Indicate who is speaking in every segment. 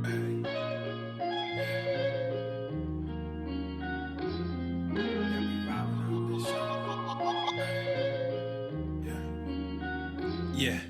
Speaker 1: Hey, yeah, we vibing on this shit. Yeah.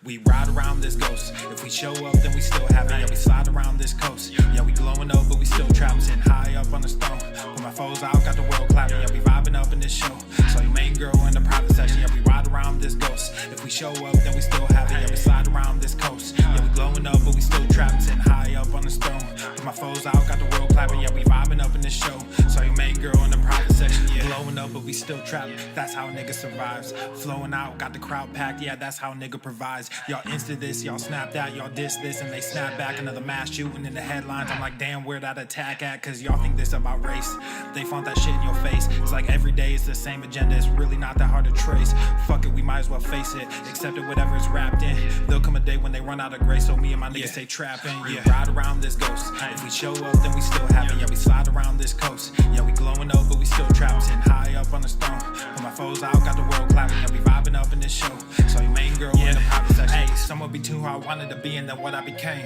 Speaker 1: We ride around this ghost. If we show up, then we still have it. Yeah, we slide around this coast. Yeah, we glowing up, but we still trapped, sitting high up on the stone. Put my foes out, got the world clapping. Yeah, we vibing up in this show. So your main girl in the private section. Yeah, we ride around this ghost. If we show up, then we still have it. Yeah, we slide around this coast. Yeah, we glowing up, but we still trapped, sitting high up on the stone. Put my foes out, got the world clapping. Yeah, we vibing up in this show. So your main girl in the private section. Yeah, glowing up, but we still trapped. That's how a nigga survives. Flowing out, got the crowd packed. Yeah, that's how a nigga provides. Y'all insta this, y'all snap that, y'all diss this, and they snap back. Another mass shooting in the headlines. I'm like, damn, where that attack at? Cause y'all think this about race. They font that shit in your face. It's like every day it's the same agenda. It's really not that hard to trace. Fuck it, we might as well face it. Accept it, whatever it's wrapped in. There'll come a day when they run out of grace. So me and my niggas stay trapping. Yeah, ride around this ghost. If we show up, then we still have it. Yeah, we slide around this coast. Yeah, we glowing up, but we still trapped, sitting high up on the stone. Put my foes out, got the world clapping. Yeah, we vibing up in this show. So your main girl in the private section. Hey, somewhat be too who I wanted to be and then what I became.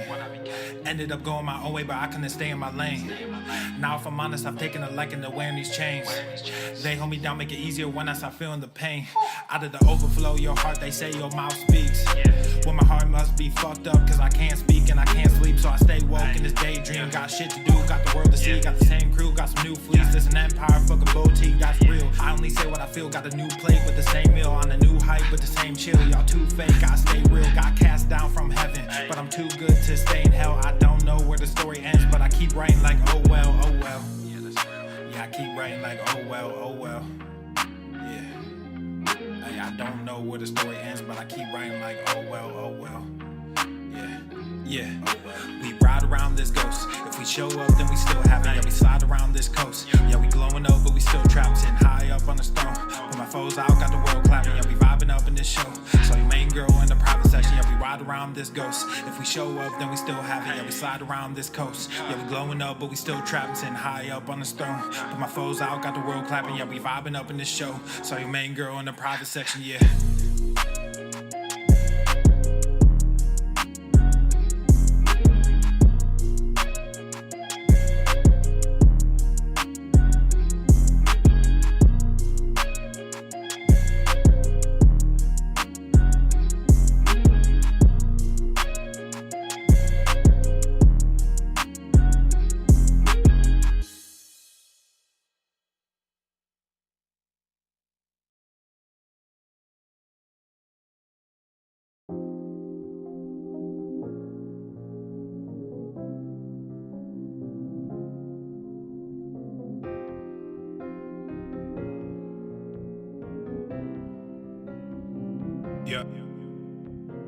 Speaker 1: Ended up going my own way, but I couldn't stay in my lane. Now if I'm honest, I've taken a liking to wearing these chains. They hold me down, make it easier when I start feeling the pain. Out of the overflow, your heart, they say your mouth speaks. Well, my heart must be fucked up, cause I can't speak and I can't sleep. So I stay woke in this daydream. Got shit to do, got the world to see. Got the same crew, got some new fleets. This an empire, fucking boutique, that's real. I only say what I feel, got a new plate with the same meal. On a new hype with the same chill. Y'all too fake, gotta stay real. Got cast down from heaven, but I'm too good to stay in hell. I don't know where the story ends, but I keep writing like oh well, oh well. Yeah, I keep writing like oh well, oh well. Yeah, hey, I don't know where the story ends, but I keep writing like oh well, oh well. Yeah, we ride around this ghost. If we show up, then we still have it. Yeah, we slide around this coast. Yeah, we glowing up, but we still trapped, sitting high up on the stone. Put my foes out, got the world clapping. Yeah, we vibing up in this show. So your main girl in the private section. Yeah, we ride around this ghost. If we show up, then we still have it. Yeah, we slide around this coast. Yeah, we glowing up, but we still trapped, sitting high up on the stone. Put my foes out, got the world clapping. Yeah, we vibing up in this show. So your main girl in the private section. Yeah. Yeah.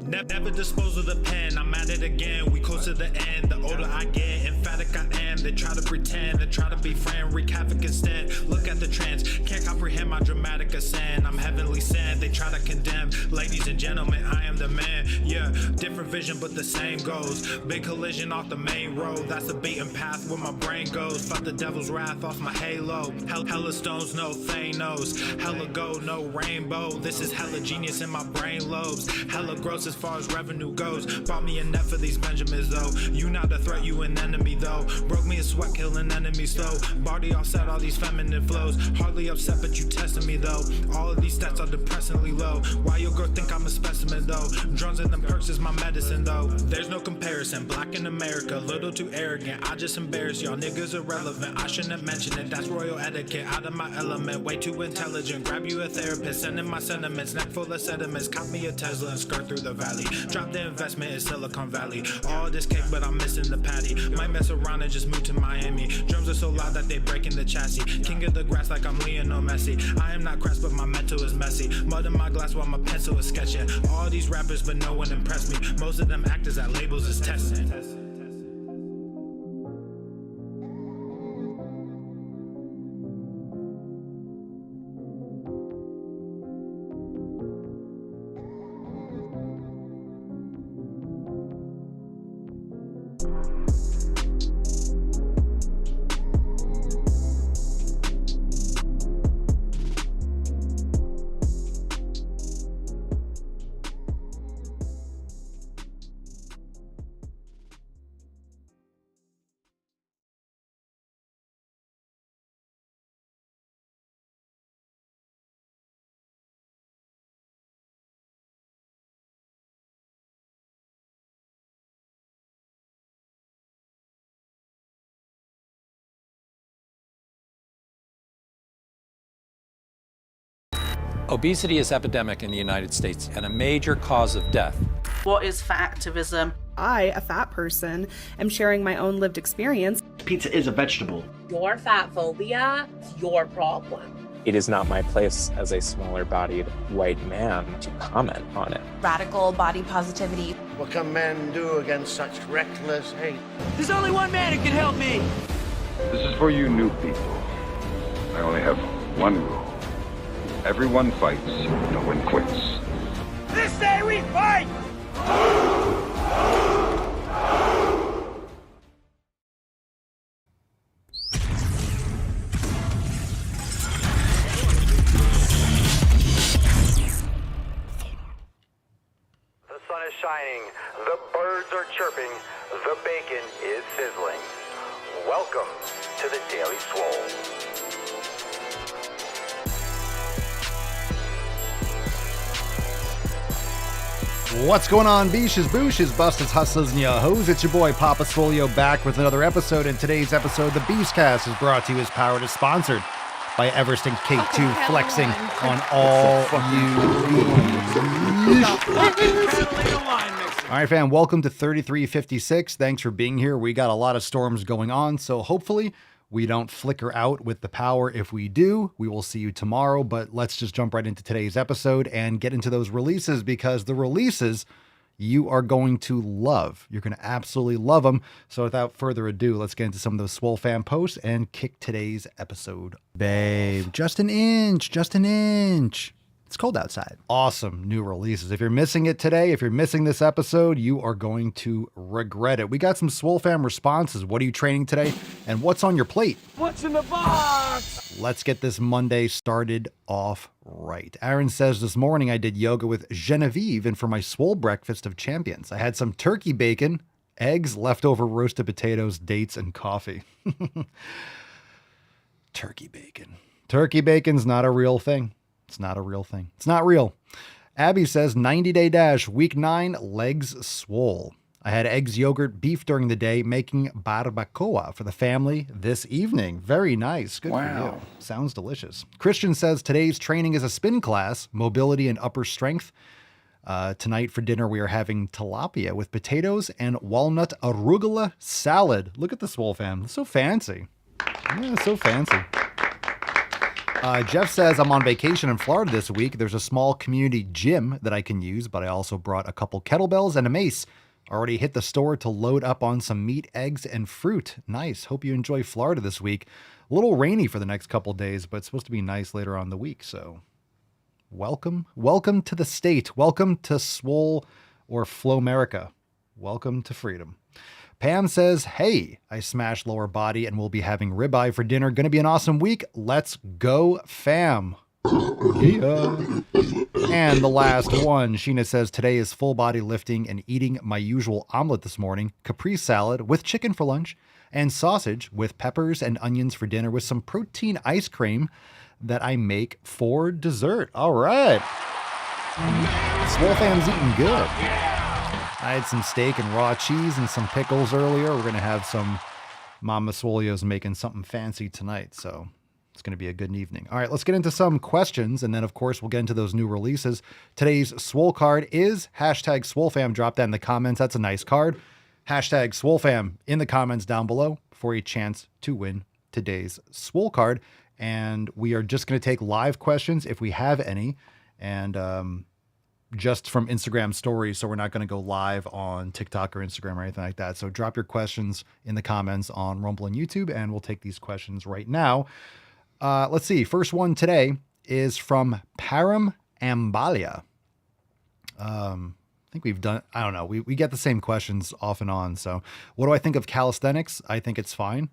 Speaker 1: Never dispose of the pen, I'm at it again. We close to the end, the older I get, emphatic I am. They try to pretend, they try to be friend, wreak havoc instead. Look at the trends, can't comprehend my dramatic ascent. I'm heavenly sent, they try to condemn. Ladies and gentlemen, I am the man. Yeah, different vision but the same goes. Big collision off the main road, that's the beaten path where my brain goes. Felt the devil's wrath off my halo. Hella stones, no Thanos. Hella gold, no rainbow. This is hella genius in my brain lobes. Hella gross as far as revenue goes. Bought me a net for these Benjamins though. You not a threat, you an enemy though. Broke me a sweat, killing enemies slow. Body offset all these feminine flows. Hardly upset, but you testing me though. All of these stats are depressingly low. Why your girl think I'm a specimen though? Drones and them perks is my medicine though. There's no comparison, black in America, little too arrogant. I just embarrass y'all niggas irrelevant. I shouldn't mention it, that's royal etiquette. Out of my element, way too intelligent. Grab you a therapist, send in my sentiments. Neck full of sediments, cop me a Tesla and skirt through the valley. Drop the investment in Silicon Valley. All this cake, but I'm missing the patty. Might mess around and just move to Miami. Drums are so loud that they breaking the chassis. King of the grass like I'm Lionel Messi. I am not crass, but my mental is messy. Mud in my glass while my pencil is sketching. All these rappers, but no one impressed me. Most of them actors at labels is testing.
Speaker 2: Obesity is epidemic in the United States and a major cause of death.
Speaker 3: What is fat activism?
Speaker 4: I, a fat person, am sharing my own lived experience.
Speaker 5: Pizza is a vegetable.
Speaker 6: Your fat phobia is your problem.
Speaker 7: It is not my place as a smaller-bodied white man to comment on it.
Speaker 8: Radical body positivity.
Speaker 9: What can men do against such reckless hate?
Speaker 10: There's only one man who can help me.
Speaker 11: This is for you new people. I only have one rule. Everyone fights, no one quits.
Speaker 10: This day we fight!
Speaker 12: The sun is shining, the birds are chirping, the bacon is sizzling. Welcome to the Daily Swole.
Speaker 13: What's going on, beaches, booshes, busters, hustlers, and yo-hos? It's your boy, Papa Swole, back with another episode. In today's episode, the Beastcast is brought to you as powered is sponsored by Everesting Cake 2, flexing on all you. All right, fam, welcome to 3356. Thanks for being here. We got a lot of storms going on, so hopefully we don't flicker out with the power. If we do, we will see you tomorrow. But let's just jump right into today's episode and get into those releases, because the releases you are going to love. You're going to absolutely love them. So without further ado, let's get into some of those Swole fan posts and kick today's episode. Babe, just an inch. It's cold outside. Awesome new releases. If you're missing it today, if you're missing this episode, you are going to regret it. We got some Swole fam responses. What are you training today? And what's on your plate?
Speaker 10: What's in the box?
Speaker 13: Let's get this Monday started off right. Aaron says, this morning I did yoga with Genevieve, and for my Swole breakfast of champions, I had some turkey bacon, eggs, leftover roasted potatoes, dates, and coffee. Turkey bacon. Turkey bacon's not a real thing. It's not a real thing. It's not real. Abby says, 90-day dash, week 9, legs swole. I had eggs, yogurt, beef during the day, making barbacoa for the family this evening. Very nice. Good for you. Sounds delicious. Christian says, today's training is a spin class, mobility and upper strength. Tonight for dinner, we are having tilapia with potatoes and walnut arugula salad. Look at the Swole fam. It's so fancy. Yeah, it's so fancy. Jeff says, I'm on vacation in Florida this week. There's a small community gym that I can use, but I also brought a couple kettlebells and a mace. Already hit the store to load up on some meat, eggs, and fruit. Nice. Hope you enjoy Florida this week. A little rainy for the next couple days, but it's supposed to be nice later on in the week. So welcome to the state. Welcome to Swole or Flomerica. Welcome to freedom. Pam says, hey, I smashed lower body and we'll be having ribeye for dinner. Going to be an awesome week. Let's go, fam. Yeah. And the last one, Sheena says, today is full body lifting and eating my usual omelet this morning, caprese salad with chicken for lunch, and sausage with peppers and onions for dinner with some protein ice cream that I make for dessert. All right. Swole fam's eating good. I had some steak and raw cheese and some pickles earlier. We're going to have some Mama Swolio's making something fancy tonight. So it's going to be a good evening. All right, let's get into some questions. And then, of course, we'll get into those new releases. Today's Swole card is hashtag SwoleFam. Drop that in the comments. That's a nice card. Hashtag SwoleFam in the comments down below for a chance to win today's Swole card. And we are just going to take live questions if we have any. And, just from Instagram stories. So we're not going to go live on TikTok or Instagram or anything like that. So drop your questions in the comments on Rumble and YouTube, and we'll take these questions right now. Let's see. First one today is from Param Ambalia. I think we've done, I don't know. We get the same questions off and on. So what do I think of calisthenics? I think it's fine.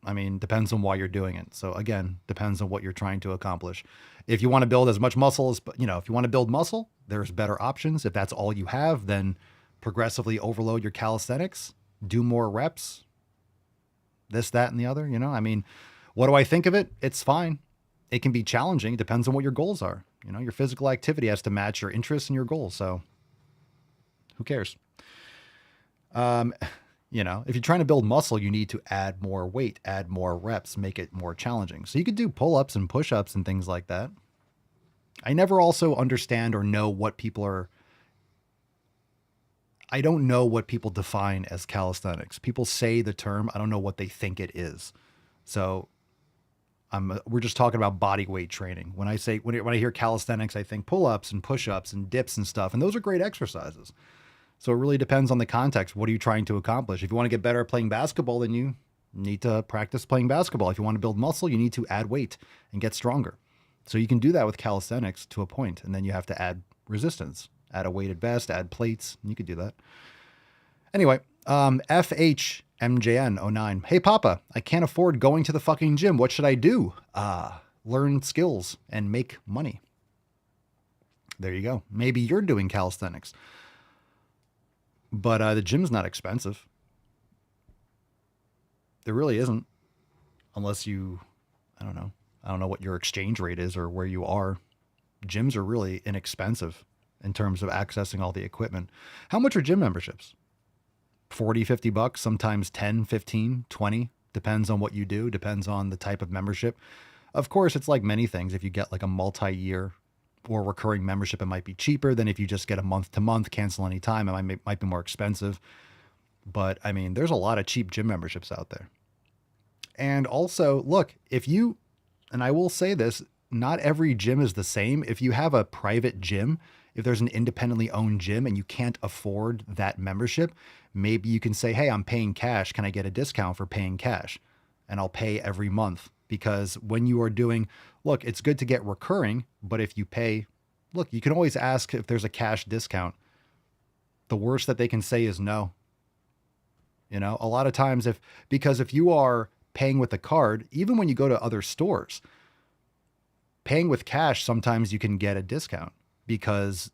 Speaker 13: I mean, depends on why you're doing it. So again, depends on what you're trying to accomplish. If you want to build as much muscle as, if you want to build muscle, there's better options. If that's all you have, then progressively overload your calisthenics, do more reps, this, that, and the other, I mean, what do I think of it? It's fine. It can be challenging. It depends on what your goals are. Your physical activity has to match your interests and your goals. So who cares? If you're trying to build muscle, you need to add more weight, add more reps, make it more challenging. So you could do pull-ups and push-ups and things like that. I never also understand or know what people are. I don't know what people define as calisthenics. People say the term. I don't know what they think it is. So we're just talking about body weight training. When I hear calisthenics, I think pull-ups and push-ups and dips and stuff. And those are great exercises. So it really depends on the context. What are you trying to accomplish? If you want to get better at playing basketball, then you need to practice playing basketball. If you want to build muscle, you need to add weight and get stronger. So you can do that with calisthenics to a point, and then you have to add resistance, add a weighted vest, add plates. You could do that. Anyway, FHMJN09. Hey, Papa, I can't afford going to the fucking gym. What should I do? Learn skills and make money. There you go. Maybe you're doing calisthenics. But the gym's not expensive. There really isn't. Unless I don't know what your exchange rate is or where you are. Gyms are really inexpensive in terms of accessing all the equipment. How much are gym memberships? 40, 50 bucks, sometimes 10, 15, 20. Depends on what you do. Depends on the type of membership. Of course, it's like many things. If you get like a multi-year or recurring membership, it might be cheaper than if you just get a month to month, cancel any time. It might be more expensive. But I mean, there's a lot of cheap gym memberships out there. And also, look, and I will say this, not every gym is the same. If you have a private gym, if there's an independently owned gym and you can't afford that membership, maybe you can say, hey, I'm paying cash. Can I get a discount for paying cash? And I'll pay every month. Because when you are doing, look, it's good to get recurring, but if you pay, look, you can always ask if there's a cash discount. The worst that they can say is no. You know, a lot of times because if you are paying with a card, even when you go to other stores, paying with cash, sometimes you can get a discount because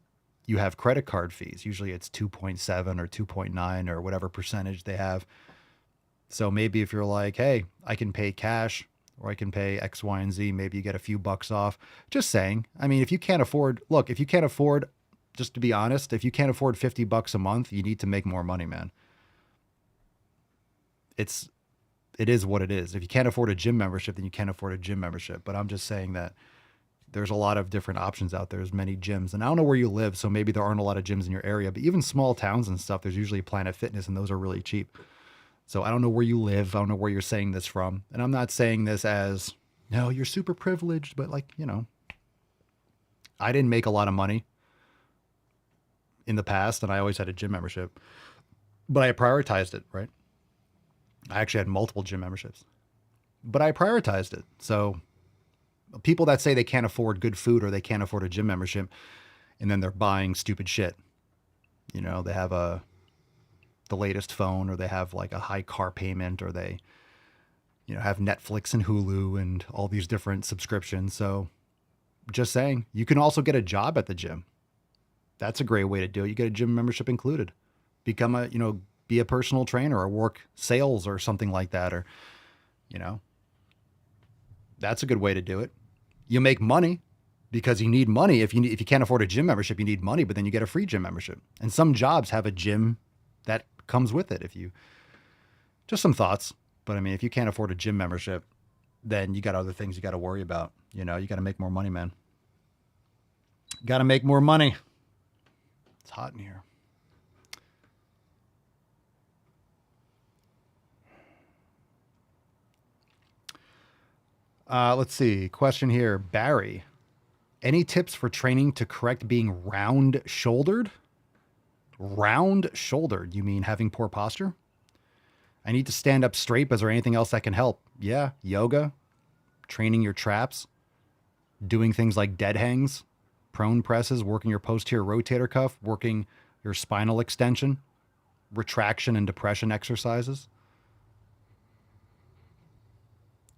Speaker 13: you have credit card fees. Usually it's 2.7 or 2.9 or whatever percentage they have. So maybe if you're like, hey, I can pay cash or I can pay X, Y, and Z, maybe you get a few bucks off. Just saying. I mean, if you can't afford, just to be honest, if you can't afford 50 bucks a month, you need to make more money, man. It is what it is. If you can't afford a gym membership, then you can't afford a gym membership. But I'm just saying that there's a lot of different options out there. There's many gyms. And I don't know where you live, so maybe there aren't a lot of gyms in your area. But even small towns and stuff, there's usually Planet Fitness, and those are really cheap. So I don't know where you live. I don't know where you're saying this from. And I'm not saying this as, no, you're super privileged. But like, I didn't make a lot of money in the past, and I always had a gym membership. But I prioritized it, right? I actually had multiple gym memberships. But I prioritized it. So people that say they can't afford good food or they can't afford a gym membership, and then they're buying stupid shit. They have the latest phone, or they have like a high car payment, or they, have Netflix and Hulu and all these different subscriptions. So just saying, you can also get a job at the gym. That's a great way to do it. You get a gym membership included. Become be a personal trainer or work sales or something like that. Or, that's a good way to do it. You make money because you need money. If you can't afford a gym membership, you need money, but then you get a free gym membership. And some jobs have a gym that comes with it. Just some thoughts. But I mean, if you can't afford a gym membership, then you got other things you got to worry about. You got to make more money, man. Got to make more money. It's hot in here. Let's see. Question here. Barry, any tips for training to correct being round-shouldered? Round-shouldered? You mean having poor posture? I need to stand up straight, but is there anything else that can help? Yeah, yoga, training your traps, doing things like dead hangs, prone presses, working your posterior rotator cuff, working your spinal extension, retraction and depression exercises.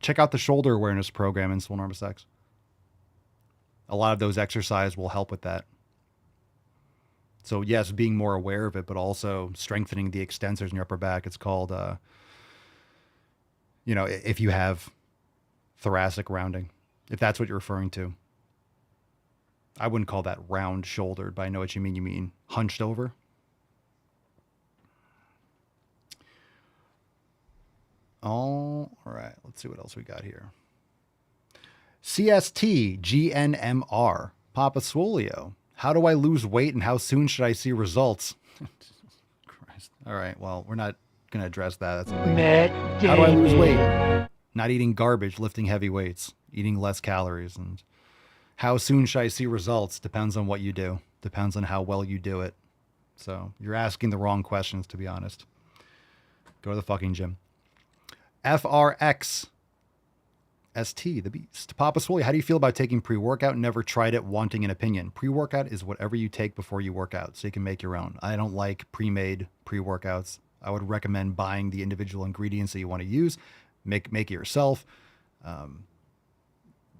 Speaker 13: Check out the shoulder awareness program in Swole Enormous X. A lot of those exercises will help with that. So yes, being more aware of it, but also strengthening the extensors in your upper back. It's called, if you have thoracic rounding, if that's what you're referring to. I wouldn't call that round shouldered, but I know what you mean. You mean hunched over? All right. Let's see what else we got here. CST GNMR. Papa Swolio. How do I lose weight and how soon should I see results? Christ. All right. Well, we're not going to address that. That's how do I lose weight? Not eating garbage, lifting heavy weights, eating less calories. And how soon should I see results? Depends on what you do. Depends on how well you do it. So you're asking the wrong questions, to be honest. Go to the fucking gym. FRX ST, the Beast. Papa Swoley, how do you feel about taking pre-workout? Never tried it, wanting an opinion. Pre-workout is whatever you take before you work out, so you can make your own. I don't like pre-made pre-workouts. I would recommend buying the individual ingredients that you want to use. Make it yourself. I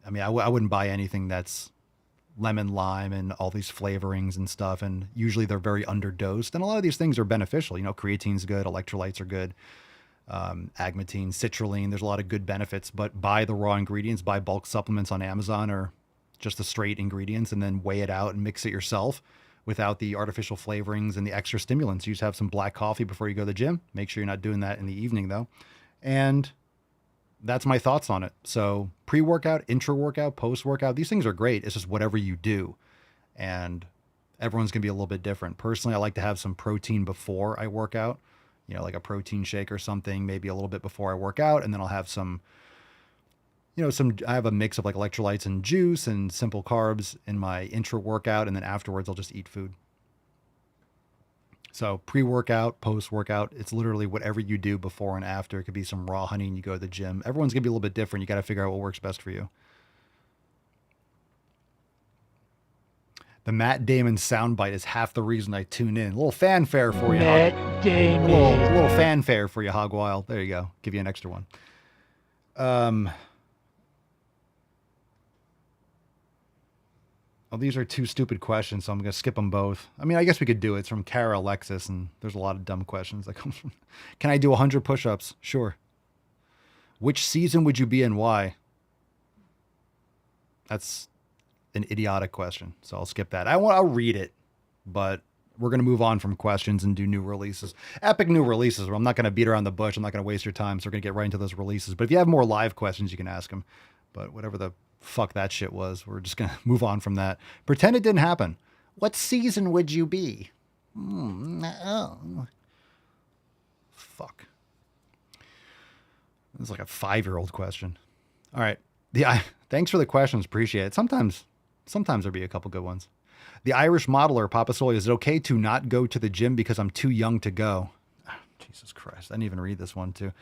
Speaker 13: mean, I wouldn't buy anything that's lemon, lime, and all these flavorings and stuff. And usually they're very underdosed. And a lot of these things are beneficial. You know, creatine's good, electrolytes are good. Agmatine, citrulline, there's a lot of good benefits, but buy the raw ingredients, buy bulk supplements on Amazon or just the straight ingredients and then weigh it out and mix it yourself without the artificial flavorings and the extra stimulants. You just have some black coffee before you go to the gym. Make sure you're not doing that in the evening though. And that's my thoughts on it. So pre-workout, intra-workout, post-workout, these things are great. It's just whatever you do. And everyone's going to be a little bit different. Personally, I like to have some protein before I work out. You know, like a protein shake or something, maybe a little bit before I work out. And then I'll have some, you know, I have a mix of like electrolytes and juice and simple carbs in my intra workout. And then afterwards, I'll just eat food. So pre-workout, post-workout, it's literally whatever you do before and after. It could be some raw honey and you go to the gym. Everyone's going to be a little bit different. You got to figure out what works best for you. The Matt Damon soundbite is half the reason I tune in. A little fanfare for you,
Speaker 10: Matt Damon.
Speaker 13: A little fanfare for you, Hog Wild. There you go. Give you an extra one. Oh, these are two stupid questions, so I'm going to skip them both. I mean, I guess we could do it. It's from Kara Alexis, and there's a lot of dumb questions that come from. Can I do 100 push-ups? Sure. Which season would you be in? Why? That's an idiotic question, so I'll skip that. I'll read it, but we're going to move on from questions and do new releases. Epic new releases. I'm not going to beat around the bush. I'm not going to waste your time, so we're going to get right into those releases. But if you have more live questions, you can ask them. But whatever the fuck that shit was, we're just going to move on from that. Pretend it didn't happen. What season would you be? No. Fuck. This is like a 5-year-old question. All right. Thanks for the questions. Appreciate it. Sometimes there'll be a couple good ones. The Irish modeler, Papa Soli, is it okay to not go to the gym because I'm too young to go? Oh, Jesus Christ. I didn't even read this one too.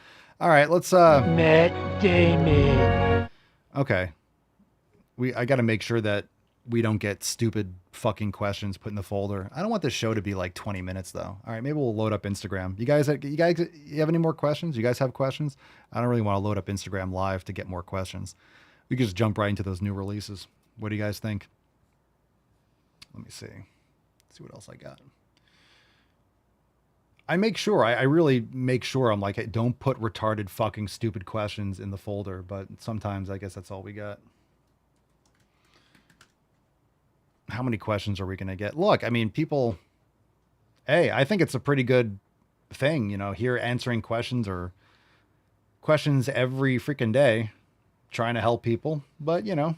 Speaker 13: All right, let's
Speaker 10: Matt Damon.
Speaker 13: Okay. I got to make sure that we don't get stupid fucking questions put in the folder. I don't want this show to be like 20 minutes though. All right, maybe we'll load up Instagram. You guys have any more questions? You guys have questions? I don't really want to load up Instagram live to get more questions. We could just jump right into those new releases. What do you guys think? Let me see. Let's see what else I got. I really make sure I'm like, hey, don't put retarded fucking stupid questions in the folder, but sometimes I guess that's all we got. How many questions are we going to get? Look, I mean, people, hey, I think it's a pretty good thing, you know, here answering questions or questions every freaking day, trying to help people. But, you know,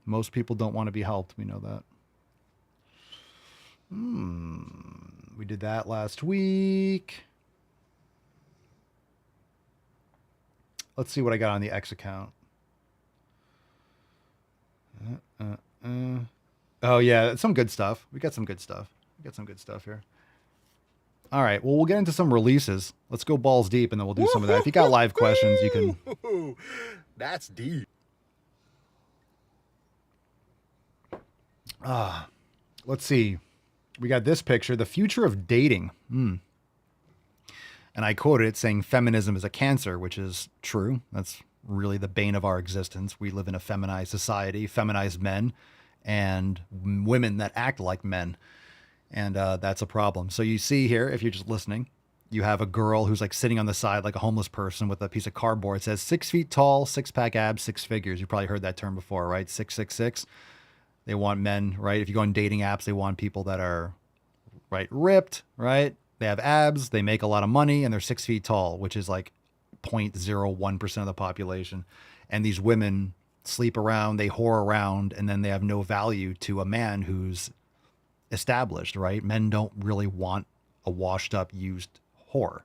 Speaker 13: most people don't want to be helped. We know that. We did that last week. Let's see what I got on the X account. Oh, yeah, some good stuff. We got some good stuff. Here. All right, well, we'll get into some releases. Let's go balls deep, and then we'll do some of that. If you got live questions, you can...
Speaker 5: That's deep.
Speaker 13: Let's see. We got this picture, the future of dating. And I quoted it saying, feminism is a cancer, which is true. That's really the bane of our existence. We live in a feminized society, feminized men, and women that act like men. And that's a problem. So you see here, if you're just listening, you have a girl who's like sitting on the side like a homeless person with a piece of cardboard. It says 6 feet tall, 6-pack abs, 6 figures. You probably heard that term before, right? 666. They want men, right? If you go on dating apps, they want people that are, right, ripped, right? They have abs, they make a lot of money, and they're 6 feet tall, which is like 0.01% of the population. And these women sleep around, they whore around, and then they have no value to a man who's established, right? Men don't really want a washed up, used whore,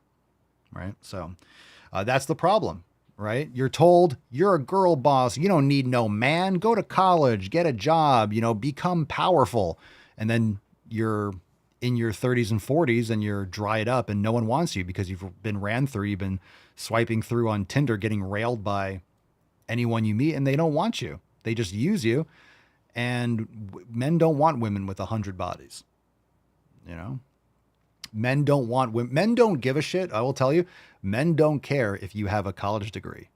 Speaker 13: right? So that's the problem, right? You're told you're a girl boss. You don't need no man. Go to college, get a job, become powerful. And then you're in your 30s and 40s and you're dried up and no one wants you because you've been ran through, you've been swiping through on Tinder, getting railed by anyone you meet, and they don't want you. They just use you. And men don't want women with 100 bodies. Men don't want women. Men don't give a shit. I will tell you, men don't care if you have a college degree.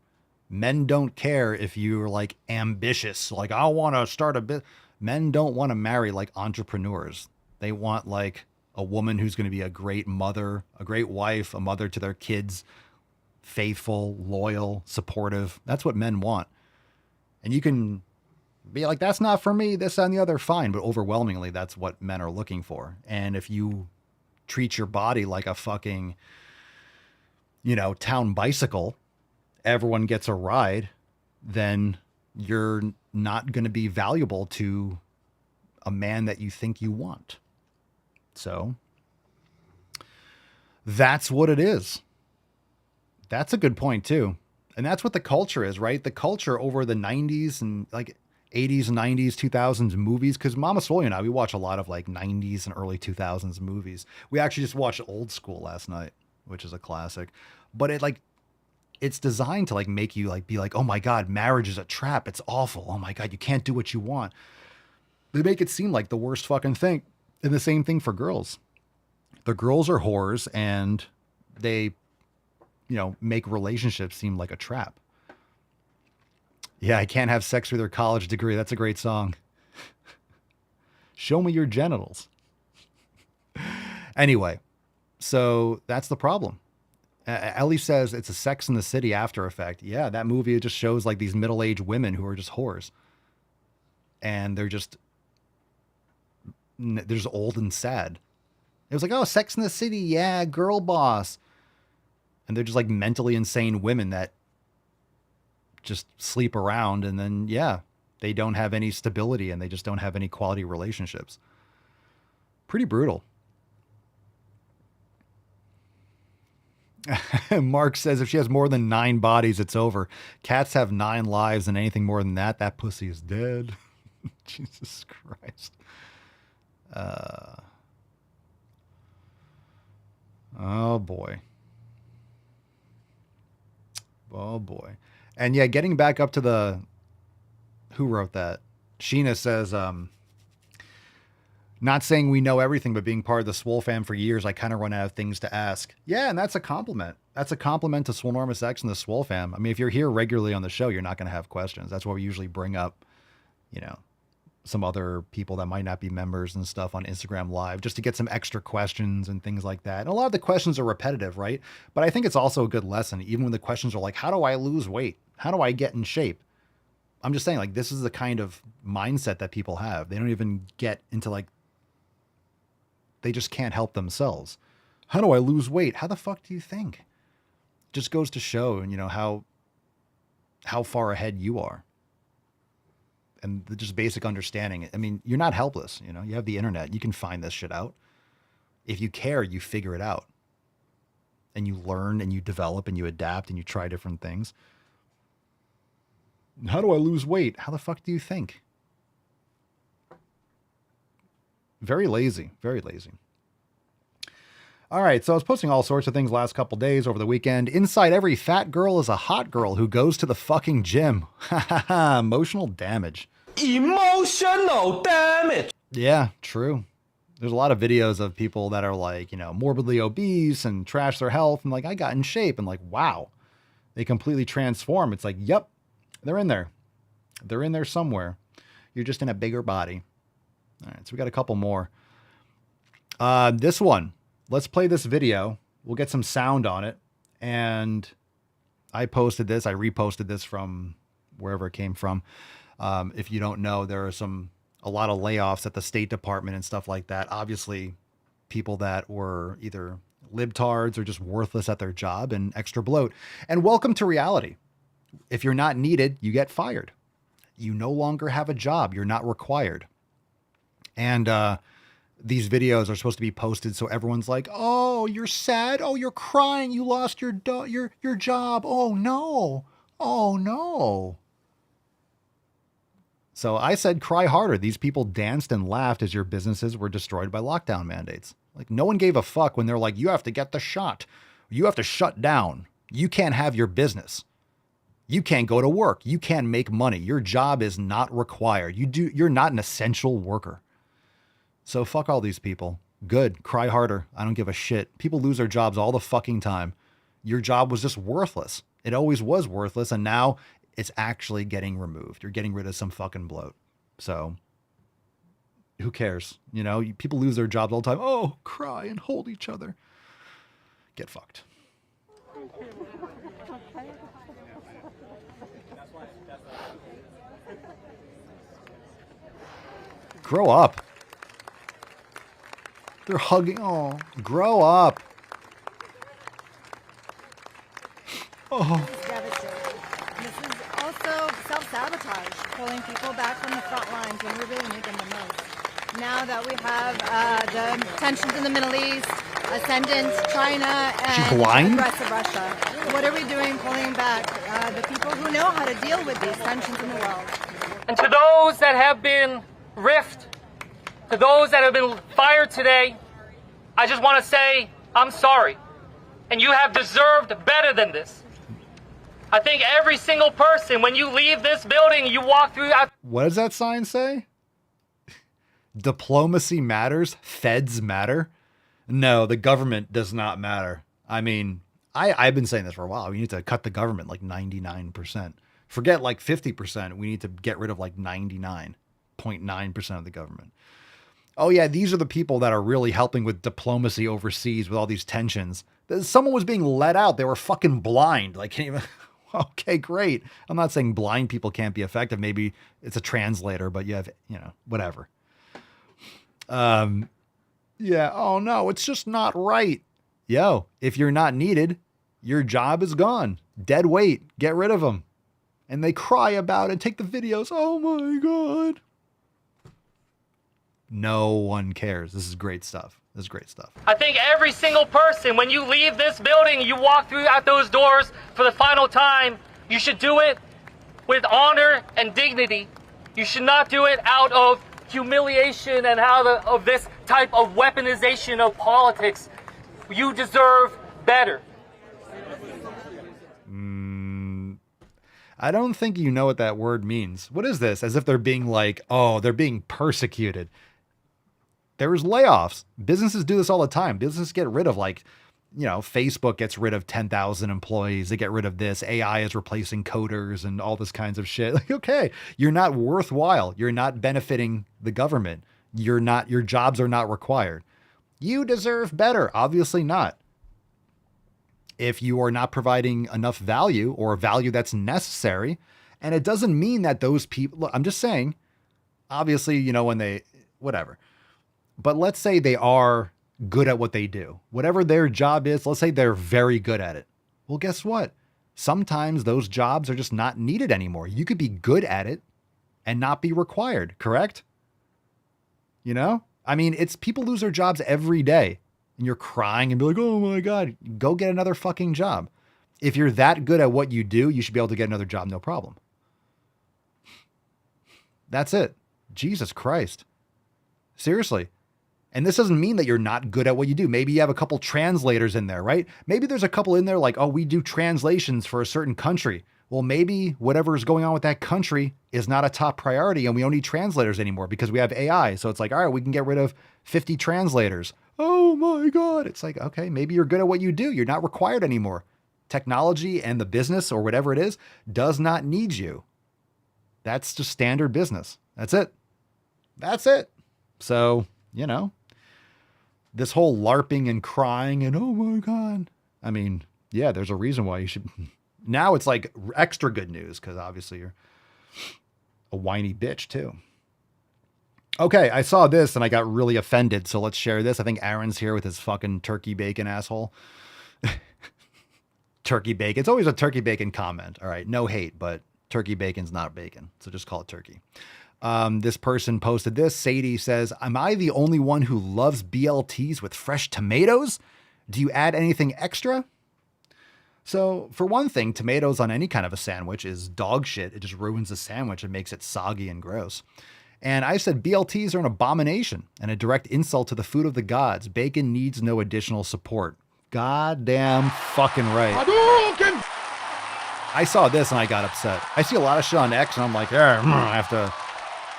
Speaker 13: Men don't care if you're like ambitious. Like, I want to start a bit. Men don't want to marry like entrepreneurs. They want like a woman who's going to be a great mother, a great wife, a mother to their kids, faithful, loyal, supportive. That's what men want. And you can be like, that's not for me, this and the other, fine. But overwhelmingly, that's what men are looking for. And if you treat your body like a fucking, town bicycle, everyone gets a ride, then you're not going to be valuable to a man that you think you want. So that's what it is. That's a good point too. And that's what the culture is, right? The culture over the 90s and like 80s, 90s, 2000s movies. Because Mama Swole and I, we watch a lot of like 90s and early 2000s movies. We actually just watched Old School last night, which is a classic. But it's designed to like make you like be like, oh my God, marriage is a trap. It's awful. Oh my God, you can't do what you want. They make it seem like the worst fucking thing. And the same thing for girls. The girls are whores and they, make relationships seem like a trap. Yeah, I can't have sex with your college degree. That's a great song. Show me your genitals. Anyway, so that's the problem. Ellie says it's a Sex in the City after effect. Yeah, that movie just shows like these middle-aged women who are just whores. And they're just old and sad. It was like, oh, Sex in the City. Yeah, girl boss. And they're just like mentally insane women that just sleep around. And then, yeah, they don't have any stability and they just don't have any quality relationships. Pretty brutal. Mark says if she has more than 9 bodies, it's over. Cats have 9 lives, and anything more than that, that pussy is dead. Jesus Christ. Oh boy. Oh boy. And yeah, getting back up to who wrote that? Sheena says, not saying we know everything, but being part of the Swole fam for years, I kind of run out of things to ask. Yeah, and that's a compliment. That's a compliment to Swolenormous X and the Swole fam. I mean, if you're here regularly on the show, you're not going to have questions. That's why we usually bring up, some other people that might not be members and stuff on Instagram Live just to get some extra questions and things like that. And a lot of the questions are repetitive, right? But I think it's also a good lesson, even when the questions are like, how do I lose weight? How do I get in shape? I'm just saying, like, this is the kind of mindset that people have. They don't even get into like, they just can't help themselves. How do I lose weight? How the fuck do you think? Just goes to show, how far ahead you are. And the just basic understanding. I mean, you're not helpless. You have the internet. You can find this shit out. If you care, you figure it out. And you learn and you develop and you adapt and you try different things. How do I lose weight? How the fuck do you think? Very lazy. Very lazy. All right, so I was posting all sorts of things last couple days over the weekend. Inside every fat girl is a hot girl who goes to the fucking gym. Ha ha ha, emotional damage.
Speaker 5: Emotional damage.
Speaker 13: Yeah, true. There's a lot of videos of people that are like, morbidly obese and trash their health and like, I got in shape and like, wow, they completely transform. It's like, yep, they're in there. They're in there somewhere. You're just in a bigger body. All right, so we got a couple more. This one. Let's play this video. We'll get some sound on it. And I posted this. I reposted this from wherever it came from. If you don't know, there are a lot of layoffs at the State Department and stuff like that. Obviously, people that were either libtards or just worthless at their job and extra bloat. And welcome to reality. If you're not needed, you get fired. You no longer have a job. You're not required. And these videos are supposed to be posted so everyone's like, oh, you're sad. Oh, you're crying. You lost your job. Oh, no. Oh, no. So I said, cry harder. These people danced and laughed as your businesses were destroyed by lockdown mandates. Like, no one gave a fuck when they're like, you have to get the shot. You have to shut down. You can't have your business. You can't go to work. You can't make money. Your job is not required. You're not an essential worker. So fuck all these people. Good. Cry harder. I don't give a shit. People lose their jobs all the fucking time. Your job was just worthless. It always was worthless. And now it's actually getting removed. You're getting rid of some fucking bloat. So who cares? You know, people lose their jobs all the time. Oh, cry and hold each other. Get fucked. Grow up. They're hugging. Oh, grow up. Oh.
Speaker 14: This is devastating. This is also self-sabotage, pulling people back from the front lines when we really need them the most. Now that we have the tensions in the Middle East, ascendant China, and aggressive Russia, what are we doing pulling back the people who know how to deal with these tensions in the world?
Speaker 15: And to those that have been rift, to those that have been fired today, I just want to say I'm sorry. And you have deserved better than this. I think every single person, when you leave this building, you walk through...
Speaker 13: What does that sign say? Diplomacy matters. Feds matter. No, the government does not matter. I mean, I've been saying this for a while. We need to cut the government like 99%. Forget like 50%. We need to get rid of like 99.9% of the government. Oh yeah, these are the people that are really helping with diplomacy overseas with all these tensions. Someone was being let out. They were fucking blind. Like, can't even... Okay, great. I'm not saying blind people can't be effective. Maybe it's a translator, but you have, whatever. Yeah. Oh no, it's just not right. Yo, if you're not needed, your job is gone. Dead weight. Get rid of them. And they cry about it. Take the videos. Oh my God. No one cares. This is great stuff. This is great stuff.
Speaker 15: I think every single person, when you leave this building, you walk through out those doors for the final time, you should do it with honor and dignity. You should not do it out of humiliation and out of this type of weaponization of politics. You deserve better.
Speaker 13: I don't think you know what that word means. What is this? As if they're being like, oh, they're being persecuted. There was layoffs. Businesses do this all the time. Businesses get rid of Facebook gets rid of 10,000 employees. They get rid of this. AI is replacing coders and all this kinds of shit. Like, okay, you're not worthwhile. You're not benefiting the government. Your jobs are not required. You deserve better. Obviously not. If you are not providing enough value or value that's necessary, and it doesn't mean that those people, look, I'm just saying, obviously, when they, whatever. But let's say they are good at what they do. Whatever their job is, let's say they're very good at it. Well, guess what? Sometimes those jobs are just not needed anymore. You could be good at it and not be required, correct? I mean, it's people lose their jobs every day and you're crying and be like, oh my God, go get another fucking job. If you're that good at what you do, you should be able to get another job, no problem. That's it. Jesus Christ. Seriously. And this doesn't mean that you're not good at what you do. Maybe you have a couple translators in there, right? Maybe there's a couple in there like, oh, we do translations for a certain country. Well, maybe whatever is going on with that country is not a top priority and we don't need translators anymore because we have AI. So it's like, all right, we can get rid of 50 translators. Oh my God. It's like, okay, maybe you're good at what you do. You're not required anymore. Technology and the business or whatever it is does not need you. That's just standard business. That's it. That's it. So, this whole LARPing and crying and, oh my God. I mean, yeah, there's a reason why you should. Now it's like extra good news because obviously you're a whiny bitch too. Okay, I saw this and I got really offended. So let's share this. I think Aaron's here with his fucking turkey bacon asshole. Turkey bacon. It's always a turkey bacon comment. All right, no hate, but Turkey bacon's not bacon, so just call it turkey. This person posted this. Sadie says, am I the only one who loves BLTs with fresh tomatoes? Do you add anything extra? So for one thing, tomatoes on any kind of a sandwich is dog shit. It just ruins the sandwich and makes it soggy and gross. And I said BLTs are an abomination and a direct insult to the food of the gods. Bacon needs no additional support. Goddamn fucking right. I saw this and I got upset. I see a lot of shit on X and I'm like, I have to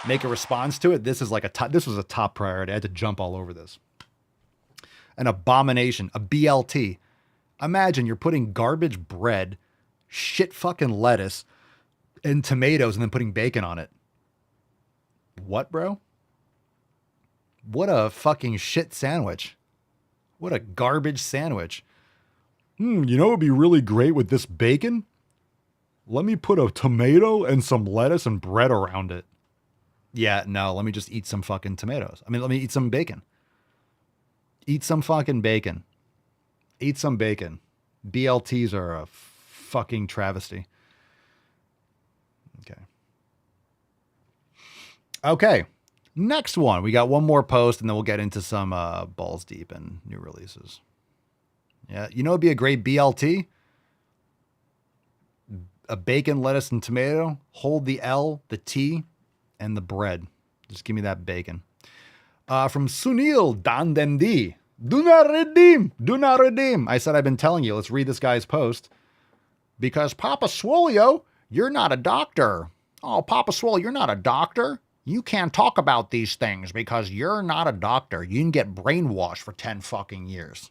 Speaker 13: make a response to it. This is like this was a top priority. I had to jump all over this. An abomination, a BLT. Imagine you're putting garbage bread, shit fucking lettuce, and tomatoes and then putting bacon on it. What, bro? What a fucking shit sandwich. What a garbage sandwich. You know what would be really great with this bacon? Let me put a tomato and some lettuce and bread around it. Yeah, no, let me just eat some fucking tomatoes. I mean, let me eat some bacon. Eat some fucking bacon. Eat some bacon. BLTs are a fucking travesty. Okay. Next one. We got one more post and then we'll get into some balls deep and new releases. Yeah. You know, it'd be a great BLT. A bacon, lettuce, and tomato. Hold the L, the T, and the bread. Just give me that bacon. From Sunil Dandendi. Do not redeem. Do not redeem. I said I've been telling you. Let's read this guy's post. Because Papa Swole, you're not a doctor. Oh, Papa Swole, you're not a doctor. You can't talk about these things because you're not a doctor. You can get brainwashed for 10 fucking years.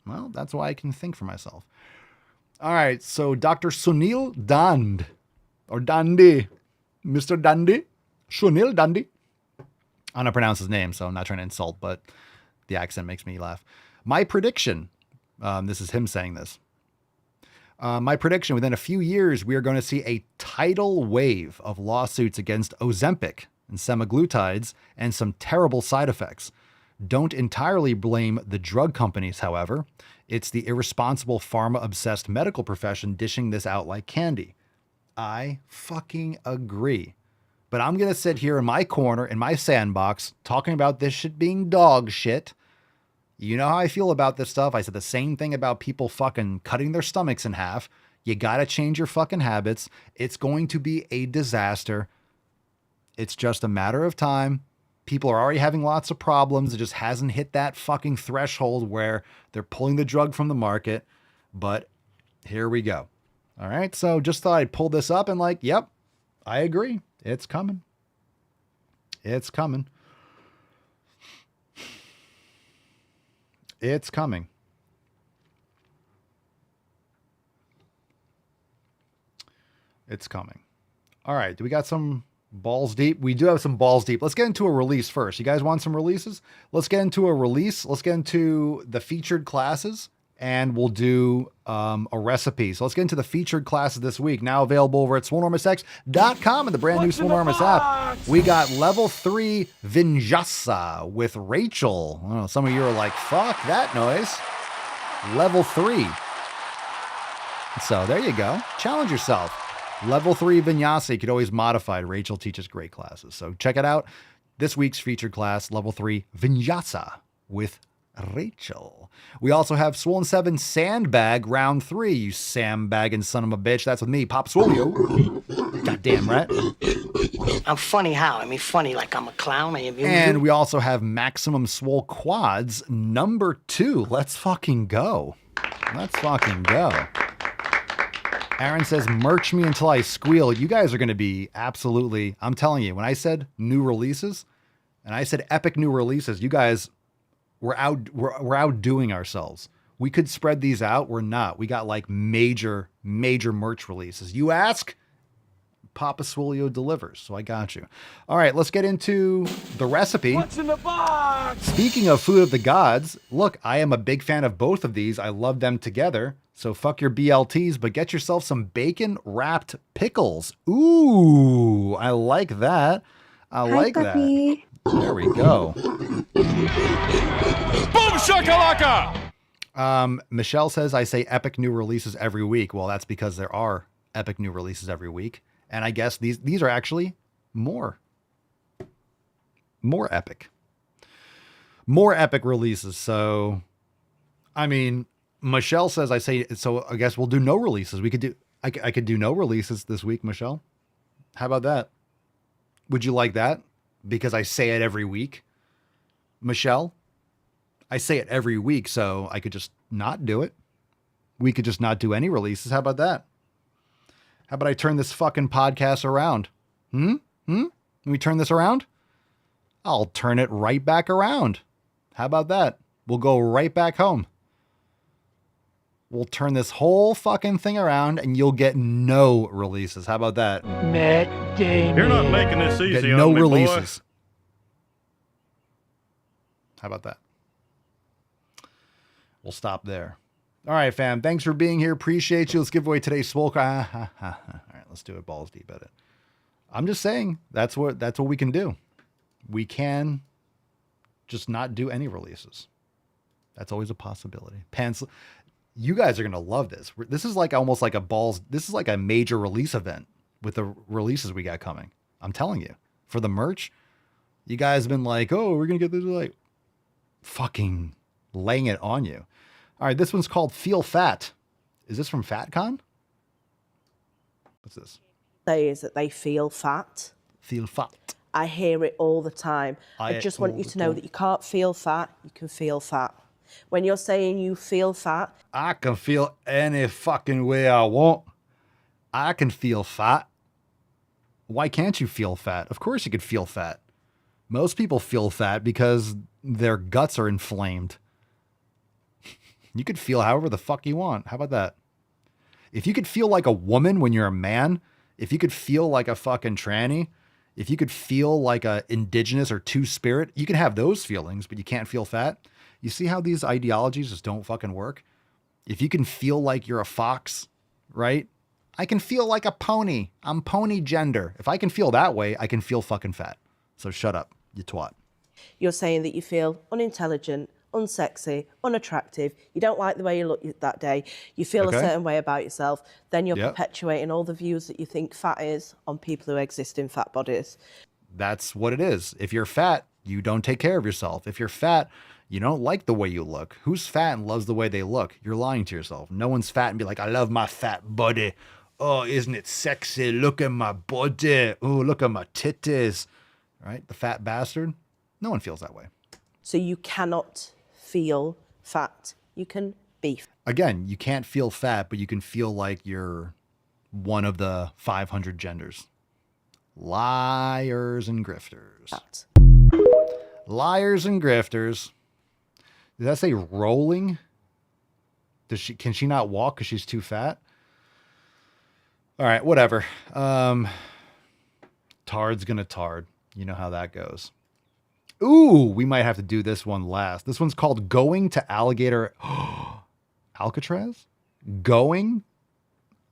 Speaker 13: Well, that's why I can think for myself. All right, so Dr. Sunil Dand, or Dandi, Mr. Dandi, Sunil Dandi. I don't pronounce his name, so I'm not trying to insult, but the accent makes me laugh. My prediction, this is him saying this. My prediction, within a few years, we are going to see a tidal wave of lawsuits against Ozempic and semaglutides and some terrible side effects. Don't entirely blame the drug companies, however. It's the irresponsible pharma-obsessed medical profession dishing this out like candy. I fucking agree. But I'm going to sit here in my corner, in my sandbox, talking about this shit being dog shit. You know how I feel about this stuff. I said the same thing about people fucking cutting their stomachs in half. You got to change your fucking habits. It's going to be a disaster. It's just a matter of time. People are already having lots of problems. It just hasn't hit that fucking threshold where they're pulling the drug from the market. But here we go. All right. So just thought I'd pull this up and like, yep, I agree. It's coming. It's coming. It's coming. It's coming. All right. Do we got some balls deep? We do have some balls deep. Let's get into a release first. You guys want some releases? Let's get into a release. Let's get into the featured classes and we'll do a recipe. So let's get into the featured classes this week. Now available over at swolenormousx.com and the brand new Swolenormous app. We got level 3 Vinyasa with Rachel. I don't know, some of you are like, fuck that noise. Level 3. So there you go. Challenge yourself. Level 3 Vinyasa. You could always modify it. Rachel teaches great classes. So check it out. This week's featured class, level 3 Vinyasa with Rachel. We also have Swollen 7 Sandbag round 3. You sandbagging son of a bitch. That's with me, Pop Swolio. Goddamn right.
Speaker 16: I'm funny how? I mean, funny like I'm a clown.
Speaker 13: And we also have Maximum Swole Quads number 2. Let's fucking go. Let's fucking go. Aaron says, merch me until I squeal. You guys are going to be absolutely, I'm telling you, when I said new releases and I said epic new releases, you guys we're outdoing ourselves. We could spread these out. We're not. We got like major merch releases. You ask, Papa Swolio delivers. So I got you. All right, let's get into the recipe.
Speaker 5: What's in the box?
Speaker 13: Speaking of food of the gods, look, I am a big fan of both of these. I love them together. So fuck your BLTs, but get yourself some bacon wrapped pickles. Ooh, I like that. I like that. There we go.
Speaker 5: Boom shakalaka!
Speaker 13: Michelle says, I say epic new releases every week. Well, that's because there are epic new releases every week. And I guess these are actually more epic. More epic releases. So, I mean, Michelle says, I say, so I guess we'll do no releases. I could do no releases this week, Michelle. How about that? Would you like that? Because I say it every week. Michelle, I say it every week, so I could just not do it. We could just not do any releases. How about that? How about I turn this fucking podcast around? Can we turn this around? I'll turn it right back around. How about that? We'll go right back home. We'll turn this whole fucking thing around and you'll get no releases. How about that?
Speaker 10: Matt Damon.
Speaker 5: You're not making this easy
Speaker 13: Get
Speaker 5: on
Speaker 13: no
Speaker 5: me,
Speaker 13: releases.
Speaker 5: boy.
Speaker 13: How about that? We'll stop there. All right, fam. Thanks for being here. Appreciate you. Let's give away today's Swole. All right, let's do it balls deep at it. I'm just saying that's what we can do. We can just not do any releases. That's always a possibility. Pants. You guys are going to love this. This is like almost like this is like a major release event with the releases we got coming. I'm telling you, for the merch, you guys have been like, oh, we're going to get this, like fucking laying it on you. All right. This one's called Feel Fat. Is this from FatCon? What's this?
Speaker 6: Is that they feel fat.
Speaker 13: Feel fat.
Speaker 6: I hear it all the time. I just want you to know that you can't feel fat. You can feel fat. When you're saying you feel fat,
Speaker 13: I can feel any fucking way I want. I can feel fat. Why can't you feel fat? Of course you could feel fat. Most people feel fat because their guts are inflamed. You could feel however the fuck you want. How about that? If you could feel like a woman when you're a man, if you could feel like a fucking tranny, if you could feel like a indigenous or two-spirit, you can have those feelings, but you can't feel fat. You see how these ideologies just don't fucking work? If you can feel like you're a fox, right? I can feel like a pony. I'm pony gender. If I can feel that way, I can feel fucking fat. So shut up, you twat.
Speaker 6: you're saying that you feel unintelligent, unsexy, unattractive, you don't like the way you look that day, you feel a certain way about yourself, then you're perpetuating all the views that you think fat is on people who exist in fat bodies.
Speaker 13: That's what it is. If you're fat, you don't take care of yourself. If you're fat, you don't like the way you look. Who's fat and loves the way they look? You're lying to yourself. No one's fat and be like, I love my fat body. Oh, isn't it sexy? Look at my body. Oh, look at my titties. Right? The fat bastard. No one feels that way.
Speaker 6: So you cannot feel fat. You can be fat.
Speaker 13: Again, you can't feel fat, but you can feel like you're one of the 500 genders. Liars and grifters.
Speaker 6: Fat.
Speaker 13: Liars and grifters. Did that say rolling? Can she not walk because she's too fat? All right, whatever. Tard's gonna tard. You know how that goes. Ooh, we might have to do this one last. This one's called Going to Alligator Alcatraz? Going?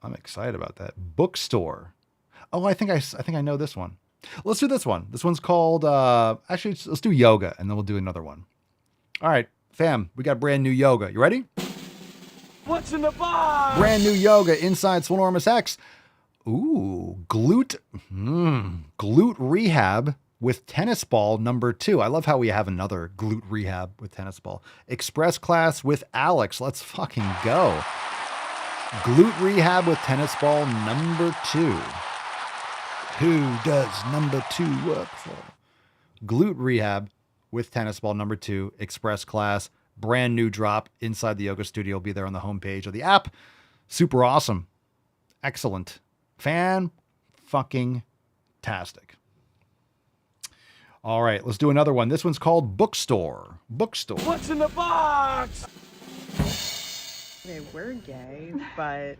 Speaker 13: I'm excited about that. Bookstore. Oh, I think I know this one. Let's do this one. This one's called actually let's do yoga and then we'll do another one. All right, fam, we got brand new yoga. You ready?
Speaker 5: What's in the box?
Speaker 13: Brand new yoga inside Swolenormous X. Ooh, glute rehab with tennis ball number 2. I love how we have another glute rehab with tennis ball. Express class with Alex. Let's fucking go. Glute rehab with tennis ball number 2. Who does number 2 work for? Glute rehab with tennis ball number 2. Express class. Brand new drop inside the yoga studio. Will be there on the homepage of the app. Super awesome. Excellent. Fan-fucking-tastic. All right, let's do another one. This one's called Bookstore. Bookstore.
Speaker 5: What's in the box?
Speaker 17: Okay, we're gay, but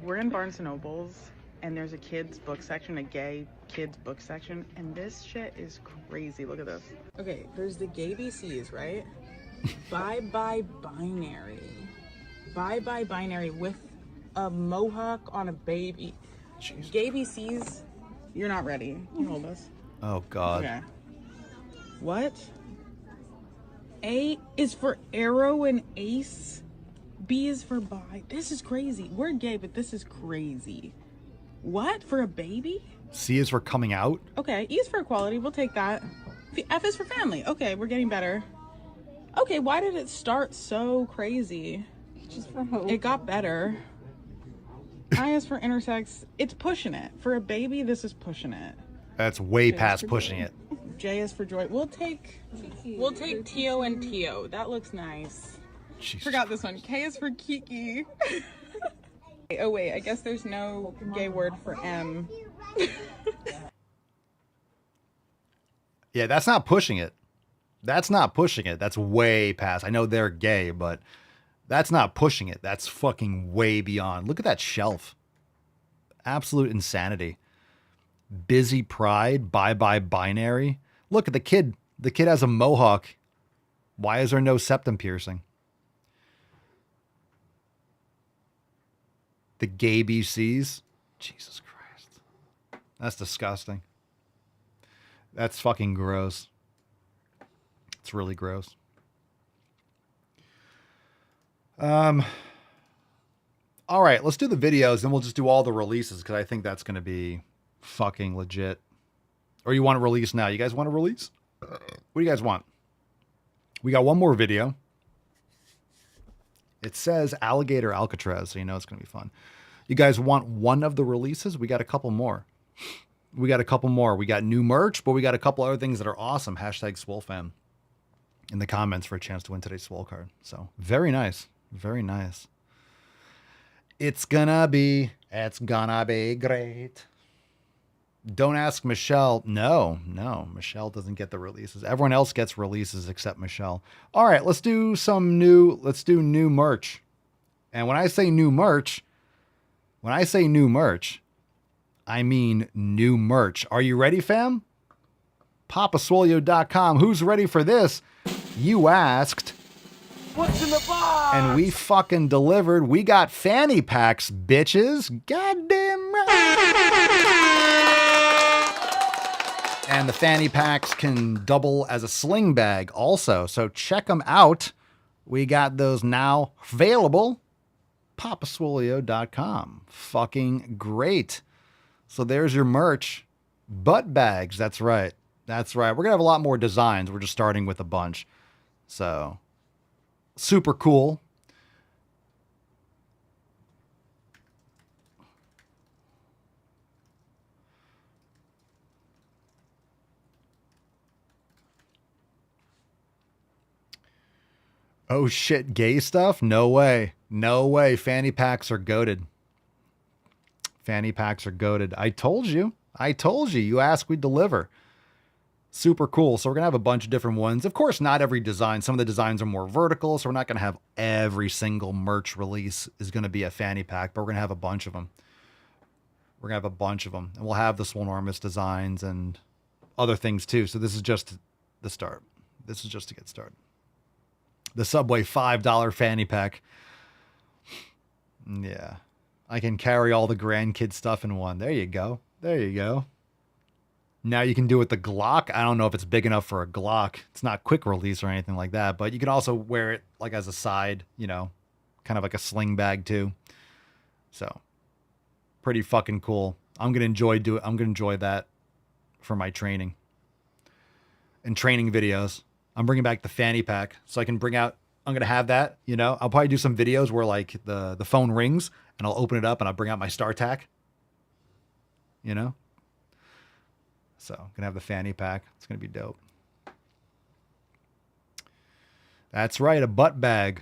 Speaker 17: we're in Barnes & Nobles, and there's a kids book section, a gay kids book section, and this shit is crazy. Look at this. Okay, there's the gay BCs, right? Bye-bye binary. Bye-bye binary with a mohawk on a baby. Jeez. Gay BCs, you're not ready. You hold this.
Speaker 13: Oh, God.
Speaker 17: Okay. What? A is for arrow and ace. B is for bi. This is crazy. We're gay, but this is crazy. What? For a baby?
Speaker 13: C is for coming out.
Speaker 17: Okay, E is for equality. We'll take that. F is for family. Okay, we're getting better. Okay, why did it start so crazy? Just for hope. It got better. I is for intersex. It's pushing it. For a baby, this is pushing it.
Speaker 13: That's way past pushing it.
Speaker 17: J is for joy. We'll take Tio and Tio. That looks nice.
Speaker 13: Jesus.
Speaker 17: Forgot this one. K is for Kiki. Oh wait, I guess there's no gay word for M.
Speaker 13: Yeah, that's not pushing it. That's not pushing it. That's way past. I know they're gay, but that's not pushing it. That's fucking way beyond. Look at that shelf. Absolute insanity. Busy pride. Bye-bye binary. Look at the kid. The kid has a mohawk. Why is there no septum piercing? The gay BCs. Jesus Christ. That's disgusting. That's fucking gross. It's really gross. All right, let's do the videos, then we'll just do all the releases because I think that's going to be fucking legit. Or you want to release now? You guys want to release? What do you guys want? We got one more video. It says Alligator Alcatraz, so you know it's going to be fun. You guys want one of the releases? We got a couple more. We got a couple more. We got new merch, but we got a couple other things that are awesome. Hashtag SwoleFam in the comments for a chance to win today's Swole card. So very nice. Very nice. It's gonna be great. Don't ask Michelle. No, Michelle doesn't get the releases. Everyone else gets releases except Michelle. All right, let's do new merch. And when I say new merch, I mean new merch. Are you ready, fam? PapaSwolio.com. Who's ready for this? You asked.
Speaker 5: What's in the box?
Speaker 13: And we fucking delivered. We got fanny packs, bitches. Goddamn right. And the fanny packs can double as a sling bag also. So check them out. We got those now available. PapaSwolio.com. Fucking great. So there's your merch. Butt bags. That's right. That's right. We're going to have a lot more designs. We're just starting with a bunch. So super cool. Oh shit, gay stuff? No way. No way. Fanny packs are goated. Fanny packs are goated. I told you. You ask, we deliver. Super cool. So we're going to have a bunch of different ones. Of course, not every design. Some of the designs are more vertical, so we're not going to have every single merch release is going to be a fanny pack, but we're going to have a bunch of them. And we'll have the Swolenormous designs and other things too. So this is just the start. This is just to get started. The Subway $5 fanny pack. Yeah. I can carry all the grandkid stuff in one. There you go. There you go. Now you can do it with the Glock. I don't know if it's big enough for a Glock. It's not quick release or anything like that, but you can also wear it like as a side, you know, kind of like a sling bag too. So pretty fucking cool. I'm going to enjoy that for my training and training videos. I'm bringing back the fanny pack so I can bring out, I'm going to have that, you know, I'll probably do some videos where like the phone rings and I'll open it up and I'll bring out my StarTac, you know? So I'm going to have the fanny pack. It's going to be dope. That's right. A butt bag.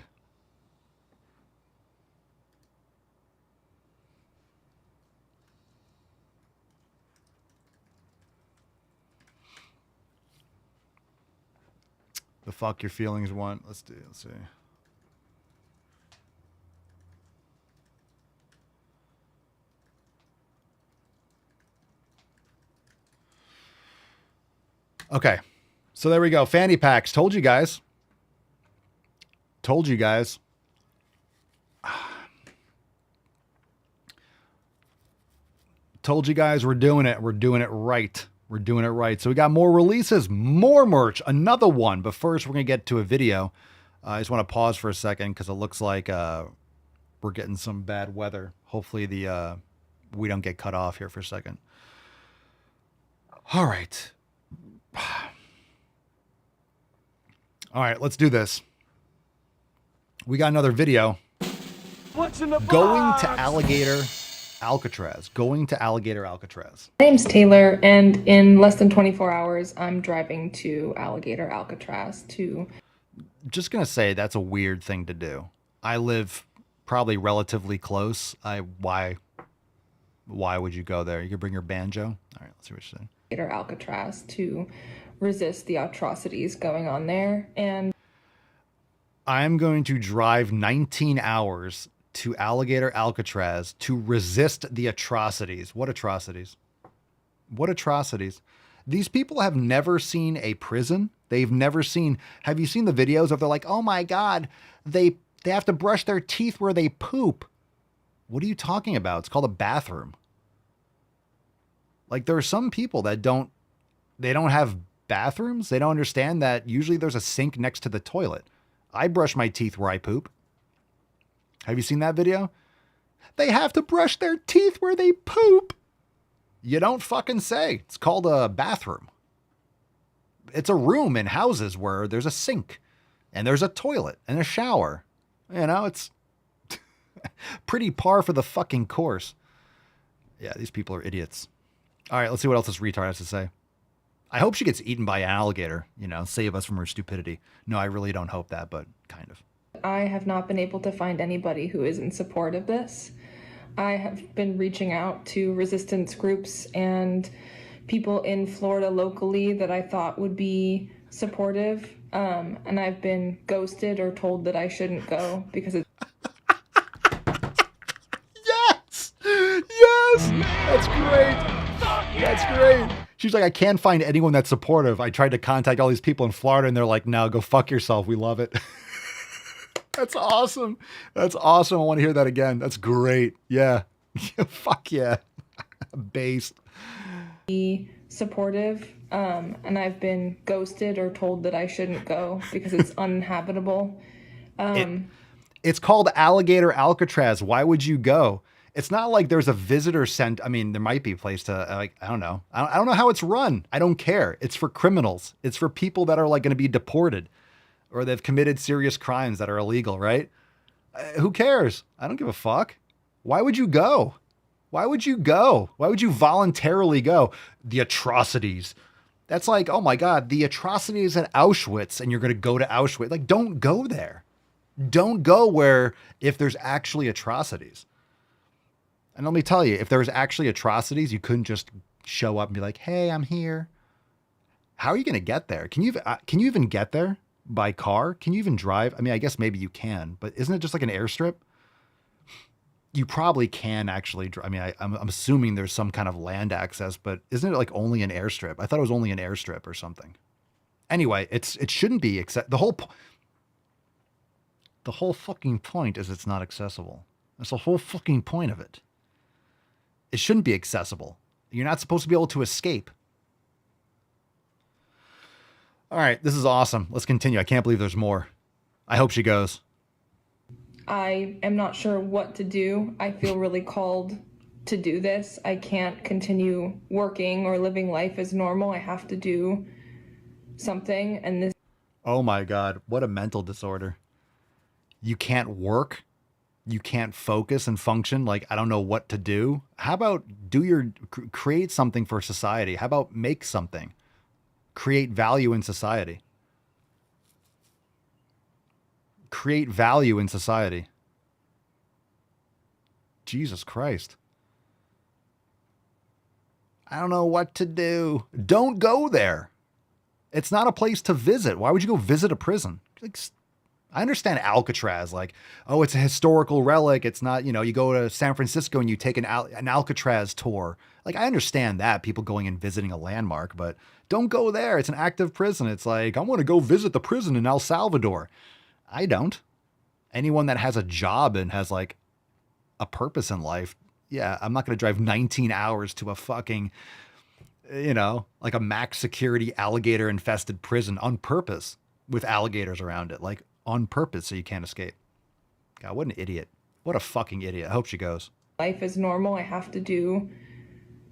Speaker 13: The fuck your feelings want. Let's see. Okay, so there we go. Fanny packs. Told you guys. Told you guys we're doing it. We're doing it right. We're doing it right. So we got more releases, more merch, another one. But first, we're going to get to a video. I just want to pause for a second because it looks like we're getting some bad weather. Hopefully the we don't get cut off here for a second. All right. All right, let's do this. We got another video.
Speaker 5: What's in the
Speaker 13: Going
Speaker 5: box?
Speaker 13: to Alligator Alcatraz. Going to Alligator Alcatraz.
Speaker 18: My name's Taylor, and in less than 24 hours, I'm driving to Alligator Alcatraz to...
Speaker 13: Just going to say that's a weird thing to do. I live probably relatively close. Why would you go there? You could bring your banjo? All right, let's see what you're saying.
Speaker 18: Alligator Alcatraz to resist the atrocities going on there, and...
Speaker 13: I'm going to drive 19 hours to Alligator Alcatraz to resist the atrocities. What atrocities? What atrocities? These people have never seen a prison. They've never seen... Have you seen the videos of they're like, oh my God, they have to brush their teeth where they poop. What are you talking about? It's called a bathroom. Like, there are some people that don't have bathrooms. They don't understand that usually there's a sink next to the toilet. I brush my teeth where I poop. Have you seen that video? They have to brush their teeth where they poop. You don't fucking say. It's called a bathroom. It's a room in houses where there's a sink and there's a toilet and a shower. You know, it's pretty par for the fucking course. Yeah, these people are idiots. All right, let's see what else this retard has to say. I hope she gets eaten by an alligator, you know, save us from her stupidity. No, I really don't hope that, but kind of.
Speaker 18: I have not been able to find anybody who is in support of this. I have been reaching out to resistance groups and people in Florida locally that I thought would be supportive, and I've been ghosted or told that I shouldn't go because it's...
Speaker 13: Yes! Yes! That's great! That's great! She's like, I can't find anyone that's supportive. I tried to contact all these people in Florida, and they're like, no, go fuck yourself. We love it. That's awesome. That's awesome. I want to hear that again. That's great. Yeah. Fuck yeah. Based.
Speaker 18: Be supportive, and I've been ghosted or told that I shouldn't go because it's uninhabitable.
Speaker 13: It's called Alligator Alcatraz. Why would you go? It's not like there's a visitor center. I mean, there might be a place to, like, I don't know. I don't know how it's run. I don't care. It's for criminals. It's for people that are like going to be deported or they've committed serious crimes that are illegal, right? Who cares? I don't give a fuck. Why would you go? Why would you go? Why would you voluntarily go? The atrocities. That's like, oh my God, the atrocities at Auschwitz, and you're going to go to Auschwitz. Like, don't go there. Don't go where if there's actually atrocities. And let me tell you, if there's actually atrocities, you couldn't just show up and be like, hey, I'm here. How are you going to get there? Can you even get there by car? Can you even drive? I mean, I guess maybe you can, but isn't it just like an airstrip? You probably can actually. I mean, I'm assuming there's some kind of land access, but isn't it like only an airstrip? I thought it was only an airstrip or something. Anyway, it shouldn't be, except the whole fucking point is it's not accessible. That's the whole fucking point of it. It shouldn't be accessible. You're not supposed to be able to escape. All right, this is awesome. Let's continue. I can't believe there's more. I hope she goes.
Speaker 18: I am not sure what to do. I feel really called to do this. I can't continue working or living life as normal. I have to do something, and this...
Speaker 13: Oh my God, what a mental disorder. You can't work? You can't focus and function? Like, I don't know what to do. How about create something for society? How about make something? Create value in society. Create value in society. Jesus Christ. I don't know what to do. Don't go there. It's not a place to visit. Why would you go visit a prison? Like, I understand Alcatraz, like, oh, it's a historical relic. It's not, you know, you go to San Francisco and you take an Alcatraz tour. Like, I understand that, people going and visiting a landmark, but don't go there. It's an active prison. It's like, I want to go visit the prison in El Salvador. I don't. Anyone that has a job and has like a purpose in life, yeah, I'm not going to drive 19 hours to a fucking, you know, like a max security alligator infested prison on purpose with alligators around it. Like, on purpose so you can't escape. God, what an idiot. What a fucking idiot. I hope she goes.
Speaker 18: life is normal. I have to do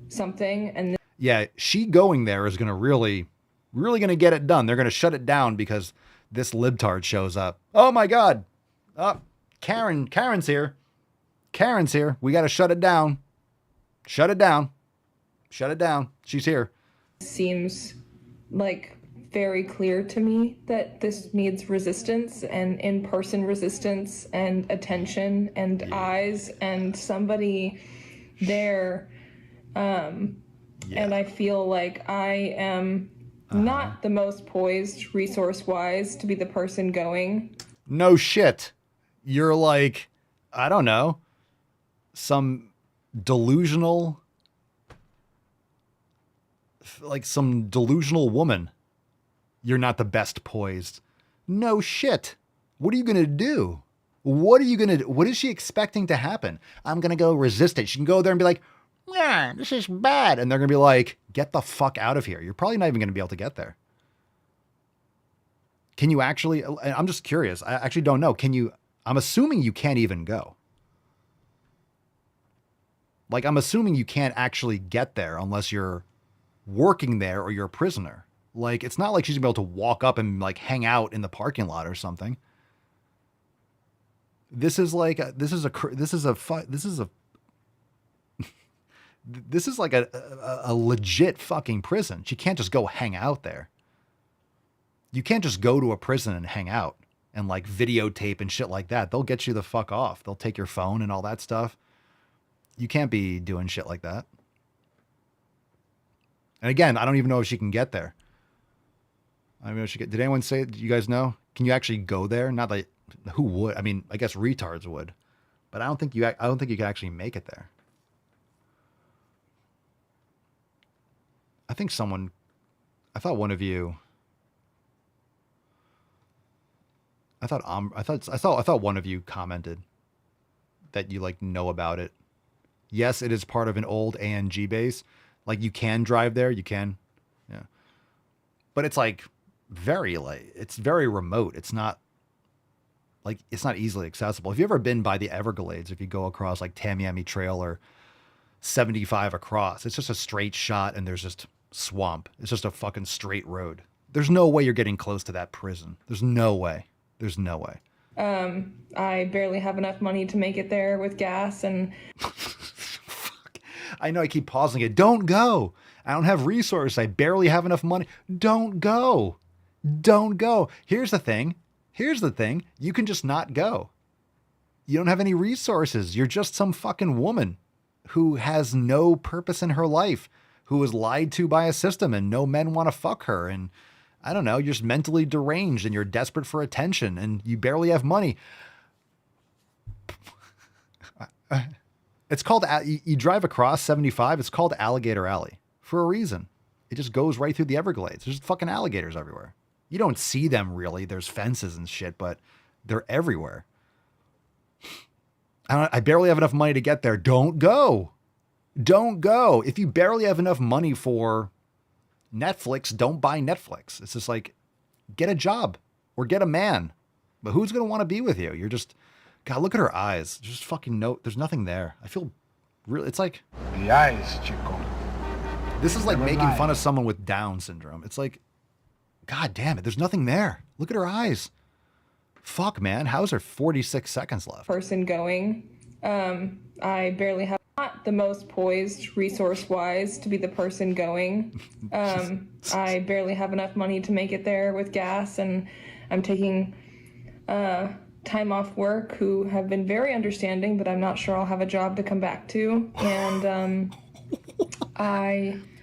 Speaker 18: something. And
Speaker 13: yeah, she going there is going to really going to get it done. They're going to shut it down because this libtard shows up. Oh my God. Oh, Karen's here. Karen's here. We got to shut it down. Shut it down. Shut it down. She's here.
Speaker 18: Seems like very clear to me that this needs resistance and in-person resistance and attention and eyes and somebody there. And I feel like I am not the most poised resource-wise to be the person going.
Speaker 13: No shit. You're like, I don't know, some delusional woman. You're not the best poised. No shit. What are you going to do? What is she expecting to happen? I'm going to go resist it. She can go there and be like, yeah, this is bad. And they're going to be like, get the fuck out of here. You're probably not even going to be able to get there. Can you actually, I'm just curious. I actually don't know. I'm assuming you can't even go. Like, I'm assuming you can't actually get there unless you're working there or you're a prisoner. Like, it's not like she's gonna be able to walk up and like hang out in the parking lot or something. This is like a legit fucking prison. She can't just go hang out there. You can't just go to a prison and hang out and like videotape and shit like that. They'll get you the fuck off. They'll take your phone and all that stuff. You can't be doing shit like that. And again, I don't even know if she can get there. I don't know if she did anyone say, do you guys know? Can you actually go there? Not that, who would? I mean, I guess retards would, but I don't think you can actually make it there. I thought one of you, I thought one of you commented that you like know about it. Yes, it is part of an old ANG base. Like, you can drive there, you can. Yeah. But it's like it's very remote. It's not easily accessible. If you've ever been by the Everglades, if you go across like Tamiami Trail or 75 across, it's just a straight shot and there's just swamp. It's just a fucking straight road. There's no way you're getting close to that prison. There's no way. There's no way.
Speaker 18: I barely have enough money to make it there with gas and...
Speaker 13: I know I keep pausing it. Don't go. I don't have resources. I barely have enough money. Don't go. Don't go. Here's the thing. You can just not go. You don't have any resources. You're just some fucking woman who has no purpose in her life, who was lied to by a system and no men want to fuck her. And I don't know, you're just mentally deranged and you're desperate for attention and you barely have money. It's called, you drive across 75, it's called Alligator Alley for a reason. It just goes right through the Everglades. There's fucking alligators everywhere. You don't see them really. There's fences and shit, but they're everywhere. I barely have enough money to get there. Don't go. Don't go. If you barely have enough money for Netflix, don't buy Netflix. It's just like, get a job or get a man. But who's going to want to be with you? You're just... God, look at her eyes. Just fucking there's nothing there. I feel really, it's like...
Speaker 9: The eyes, Chico.
Speaker 13: This is like making fun of someone with Down syndrome. It's like, God damn it, there's nothing there. Look at her eyes. Fuck, man. How's there 46 seconds left?
Speaker 18: Person going. I barely have not the most poised resource-wise to be the person going. I barely have enough money to make it there with gas, and I'm taking... time off work, who have been very understanding, but I'm not sure I'll have a job to come back to. And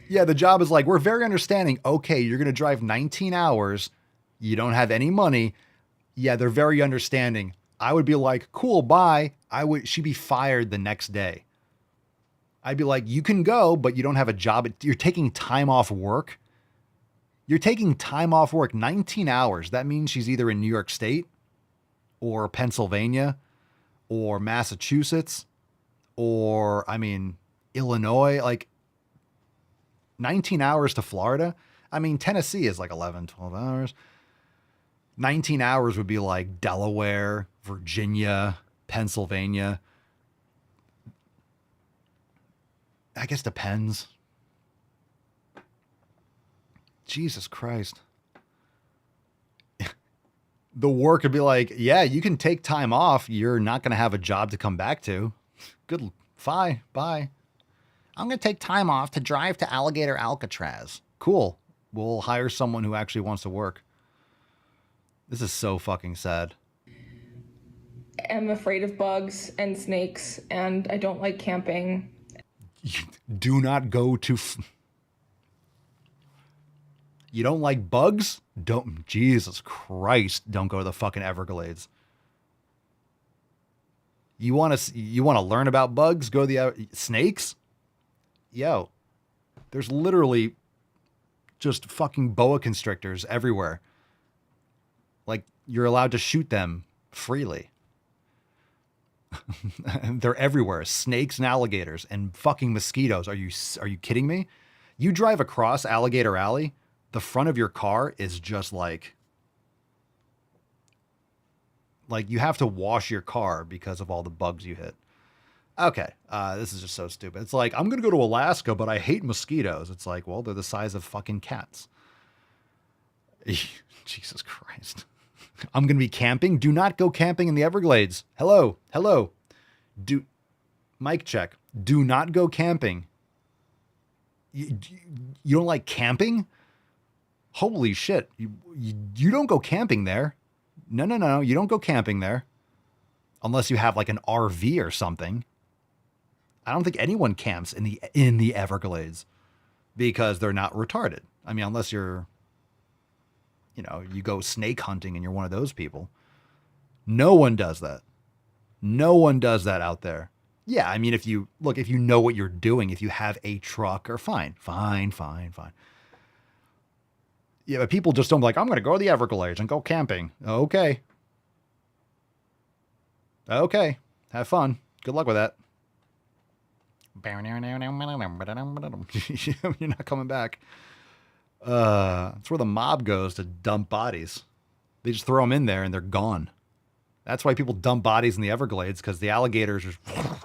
Speaker 13: yeah, the job is like, we're very understanding. Okay, you're going to drive 19 hours. You don't have any money. Yeah, they're very understanding. I would be like, cool, bye. She'd be fired the next day. I'd be like, you can go, but you don't have a job. You're taking time off work. 19 hours. That means she's either in New York State or Pennsylvania or Massachusetts or, Illinois. Like, 19 hours to Florida. Tennessee is like 11, 12 hours. 19 hours would be like Delaware, Virginia, Pennsylvania. I guess depends. Jesus Christ. The work could be like, yeah, you can take time off. You're not going to have a job to come back to. Good. Bye. Bye. I'm going to take time off to drive to Alligator Alcatraz. Cool. We'll hire someone who actually wants to work. This is so fucking sad.
Speaker 18: I'm afraid of bugs and snakes, and I don't like camping.
Speaker 13: Do not go to... You don't like bugs? Don't... Jesus Christ, don't go to the fucking Everglades. You want to learn about bugs? Go to the... Snakes? Yo, there's literally just fucking boa constrictors everywhere. Like, you're allowed to shoot them freely. They're everywhere. Snakes and alligators and fucking mosquitoes. Are you kidding me? You drive across Alligator Alley, the front of your car is just like you have to wash your car because of all the bugs you hit. Okay, this is just so stupid. It's like, I'm going to go to Alaska, but I hate mosquitoes. It's like, well, they're the size of fucking cats. Jesus Christ. I'm going to be camping. Do not go camping in the Everglades. Hello. Hello. Mic check. Do not go camping. You don't like camping? Holy shit. You don't go camping there. No. You don't go camping there. Unless you have like an RV or something. I don't think anyone camps in the Everglades because they're not retarded. I mean, unless you're, you go snake hunting and you're one of those people. No one does that. No one does that out there. Yeah, I mean, if you know what you're doing, if you have a truck, or fine. Yeah, but people just don't be like, I'm going to go to the Everglades and go camping. Okay. Have fun. Good luck with that. You're not coming back. That's where the mob goes to dump bodies. They just throw them in there and they're gone. That's why people dump bodies in the Everglades, because the alligators are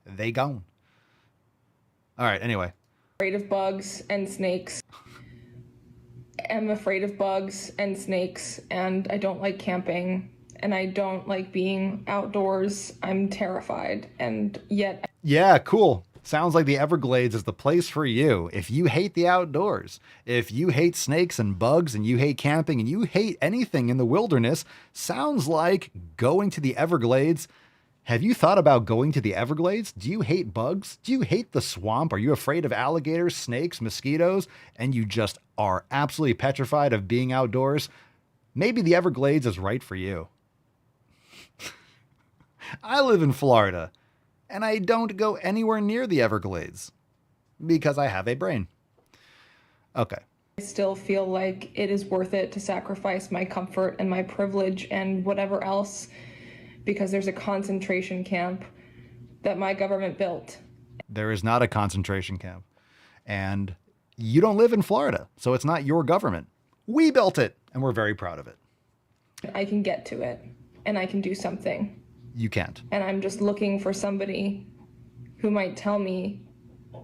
Speaker 13: they gone. All right, anyway.
Speaker 18: Afraid of bugs and snakes. I'm afraid of bugs and snakes, and I don't like camping, and I don't like being outdoors. I'm terrified, and yet...
Speaker 13: Yeah, cool. Sounds like the Everglades is the place for you. If you hate the outdoors, if you hate snakes and bugs, and you hate camping, and you hate anything in the wilderness, sounds like going to the Everglades. Have you thought about going to the Everglades? Do you hate bugs? Do you hate the swamp? Are you afraid of alligators, snakes, mosquitoes, and you just are absolutely petrified of being outdoors? Maybe the Everglades is right for you. I live in Florida, and I don't go anywhere near the Everglades because I have a brain. Okay.
Speaker 18: I still feel like it is worth it to sacrifice my comfort and my privilege and whatever else, because there's a concentration camp that my government built.
Speaker 13: There is not a concentration camp. And you don't live in Florida, so it's not your government. We built it, and we're very proud of it.
Speaker 18: I can get to it, and I can do something.
Speaker 13: You can't.
Speaker 18: And I'm just looking for somebody who might tell me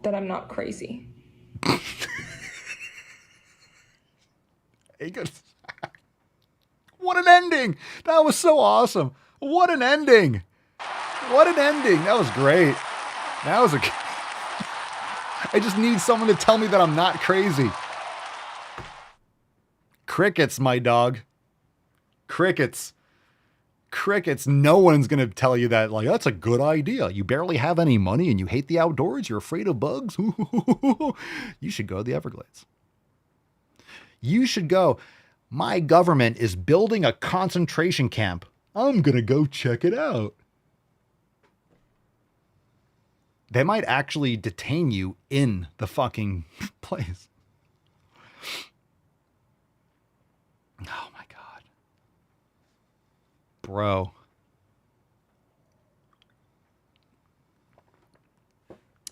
Speaker 18: that I'm not crazy.
Speaker 13: What an ending! That was so awesome. What an ending. What an ending. That was great. That was I just need someone to tell me that I'm not crazy. Crickets, my dog. Crickets. Crickets. No one's going to tell you that, like, that's a good idea. You barely have any money and you hate the outdoors. You're afraid of bugs. You should go to the Everglades. You should go. My government is building a concentration camp. I'm going to go check it out. They might actually detain you in the fucking place. Oh my God. Bro.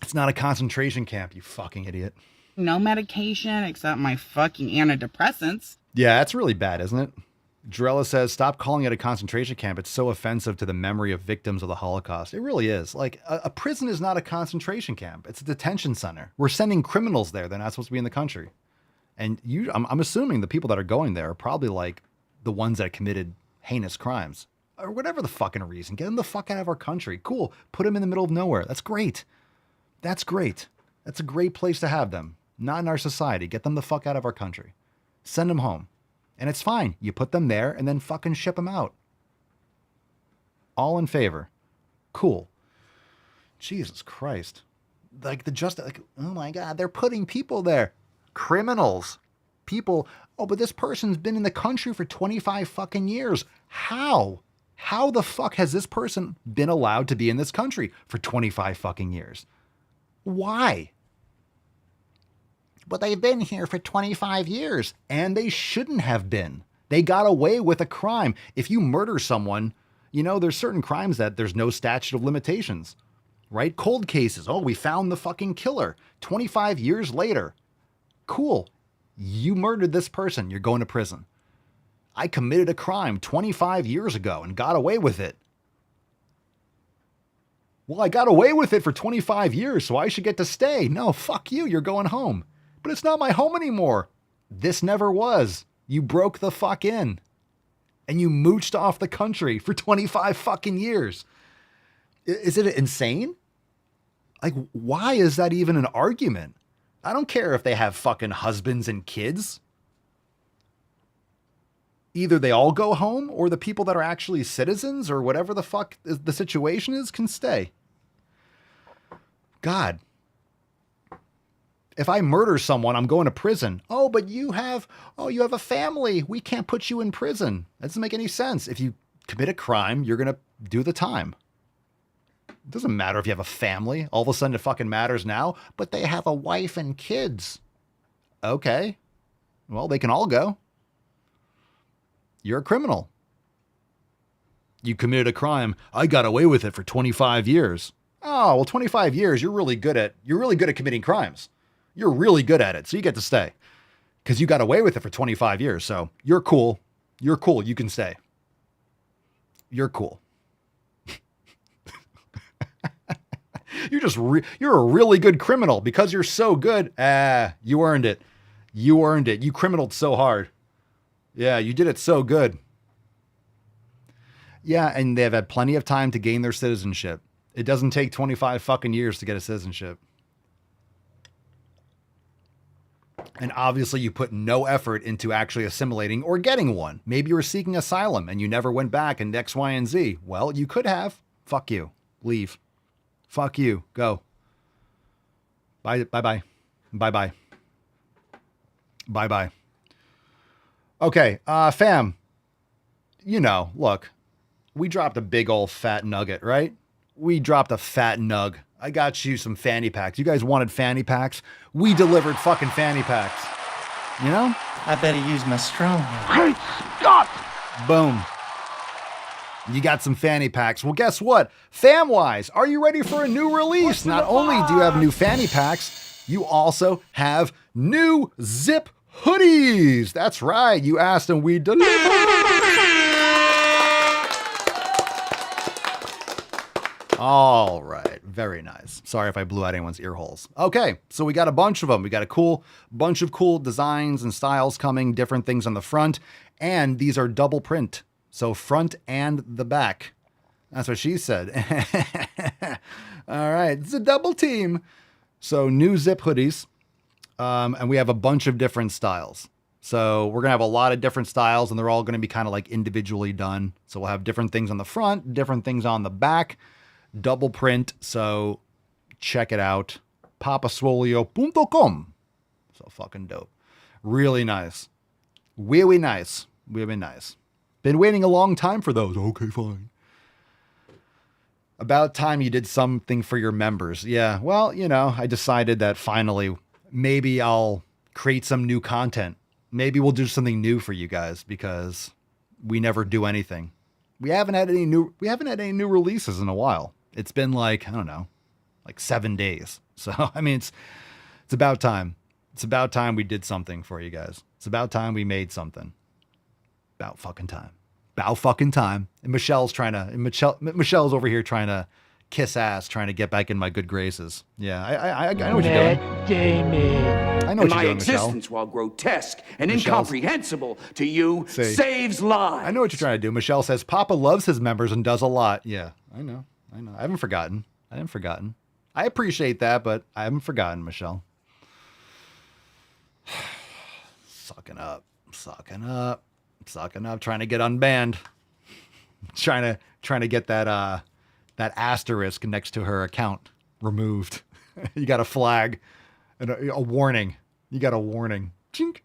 Speaker 13: It's not a concentration camp, you fucking idiot.
Speaker 19: No medication except my fucking antidepressants.
Speaker 13: Yeah, that's really bad, isn't it? Drella says, stop calling it a concentration camp. It's so offensive to the memory of victims of the Holocaust. It really is. Like, a prison is not a concentration camp. It's a detention center. We're sending criminals there. They're not supposed to be in the country. And I'm assuming the people that are going there are probably like the ones that committed heinous crimes or whatever the fucking reason. Get them the fuck out of our country. Cool. Put them in the middle of nowhere. That's great. That's great. That's a great place to have them. Not in our society. Get them the fuck out of our country. Send them home. And it's fine. You put them there and then fucking ship them out. All in favor. Cool. Jesus Christ. Like oh my God, they're putting people there. Criminals. People. Oh, but this person's been in the country for 25 fucking years. How? How the fuck has this person been allowed to be in this country for 25 fucking years? Why? But they've been here for 25 years, and they shouldn't have been. They got away with a crime. If you murder someone, you know, there's certain crimes that there's no statute of limitations, right? Cold cases. Oh, we found the fucking killer 25 years later. Cool. You murdered this person. You're going to prison. I committed a crime 25 years ago and got away with it. Well, I got away with it for 25 years, so I should get to stay. No, fuck you. You're going home. But it's not my home anymore. This never was. You broke the fuck in. And you mooched off the country for 25 fucking years. Is it insane? Like, why is that even an argument? I don't care if they have fucking husbands and kids. Either they all go home or the people that are actually citizens or whatever the fuck the situation is can stay. God. If I murder someone, I'm going to prison. Oh, but you have a family. We can't put you in prison. That doesn't make any sense. If you commit a crime, you're going to do the time. It doesn't matter if you have a family. All of a sudden it fucking matters now. But they have a wife and kids. Okay. Well, they can all go. You're a criminal. You committed a crime. I got away with it for 25 years. Oh, well, 25 years, you're really good at committing crimes. You're really good at it. So you get to stay because you got away with it for 25 years. So you're cool. You're cool. You can stay. You're cool. You're a really good criminal because you're so good. You earned it. You earned it. You criminaled so hard. Yeah, you did it so good. Yeah, and they've had plenty of time to gain their citizenship. It doesn't take 25 fucking years to get a citizenship. And obviously you put no effort into actually assimilating or getting one. Maybe you were seeking asylum and you never went back and X, Y, and Z. Well, you could have. Fuck you. Leave. Fuck you. Go. Bye. Bye-bye. Bye-bye. Bye-bye. Okay, fam. You know, look. We dropped a big old fat nugget, right? We dropped a fat nug. I got you some fanny packs. You guys wanted fanny packs? We delivered fucking fanny packs. You know?
Speaker 16: I better use my strong.
Speaker 5: Great Scott!
Speaker 13: Boom. You got some fanny packs. Well, guess what? Fam-wise, are you ready for a new release? Not only do you have new fanny packs, you also have new zip hoodies. That's right. You asked and we delivered. All right. Very nice. Sorry if I blew out anyone's ear holes. Okay. So we got a bunch of them. We got a bunch of cool designs and styles coming, different things on the front. And these are double print. So front and the back. That's what she said. All right. It's a double team. So new zip hoodies. And we have a bunch of different styles. So we're going to have a lot of different styles and they're all going to be kind of like individually done. So we'll have different things on the front, different things on the back. Double print, so check it out. papaswolio.com. So fucking dope. Really nice. Really nice. Really nice. Been waiting a long time for those. Okay, fine. About time you did something for your members. Yeah, well, you know, I decided that finally maybe I'll create some new content. Maybe we'll do something new for you guys because we never do anything. We haven't had any new releases in a while. It's been like, I don't know, like 7 days. So, I mean, it's about time. It's about time we did something for you guys. It's about time we made something. About fucking time. About fucking time. And Michelle's Michelle's over here trying to kiss ass, trying to get back in my good graces. Yeah, I know what you're doing. I know what you're doing, Michelle.
Speaker 5: My existence, while grotesque and incomprehensible to you, saves lives.
Speaker 13: I know what you're trying to do. Michelle says Papa loves his members and does a lot. Yeah, I know. I haven't forgotten. I appreciate that, but I haven't forgotten, Michelle. Sucking up, trying to get unbanned. Trying to get that asterisk next to her account removed. You got a flag and a warning. You got a warning. Chink.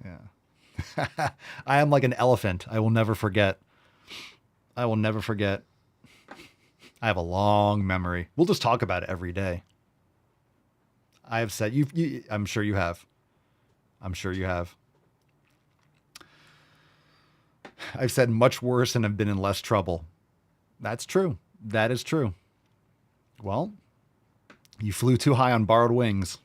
Speaker 13: Yeah. I am like an elephant. I will never forget. I have a long memory. We'll just talk about it every day. I have said I'm sure you have. I've said much worse and have been in less trouble. That's true. That is true. Well, you flew too high on borrowed wings.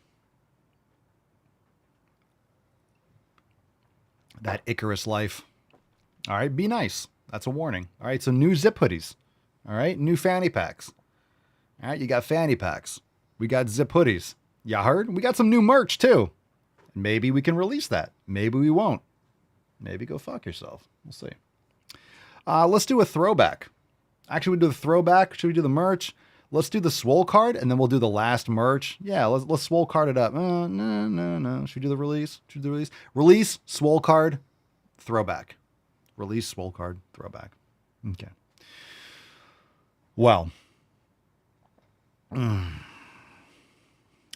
Speaker 13: That Icarus life. All right, be nice. That's a warning. All right, so new zip hoodies. All right, new fanny packs. All right, you got fanny packs. We got zip hoodies. You heard? We got some new merch too. Maybe we can release that. Maybe we won't. Maybe go fuck yourself. We'll see. Let's do a throwback. Actually, we do the throwback. Should we do the merch? Let's do the Swole card, and then we'll do the last merch. Yeah, let's Swole card it up. No. Should we do the release? Release, Swole card, throwback. Release, Swole card, throwback. Okay. Well.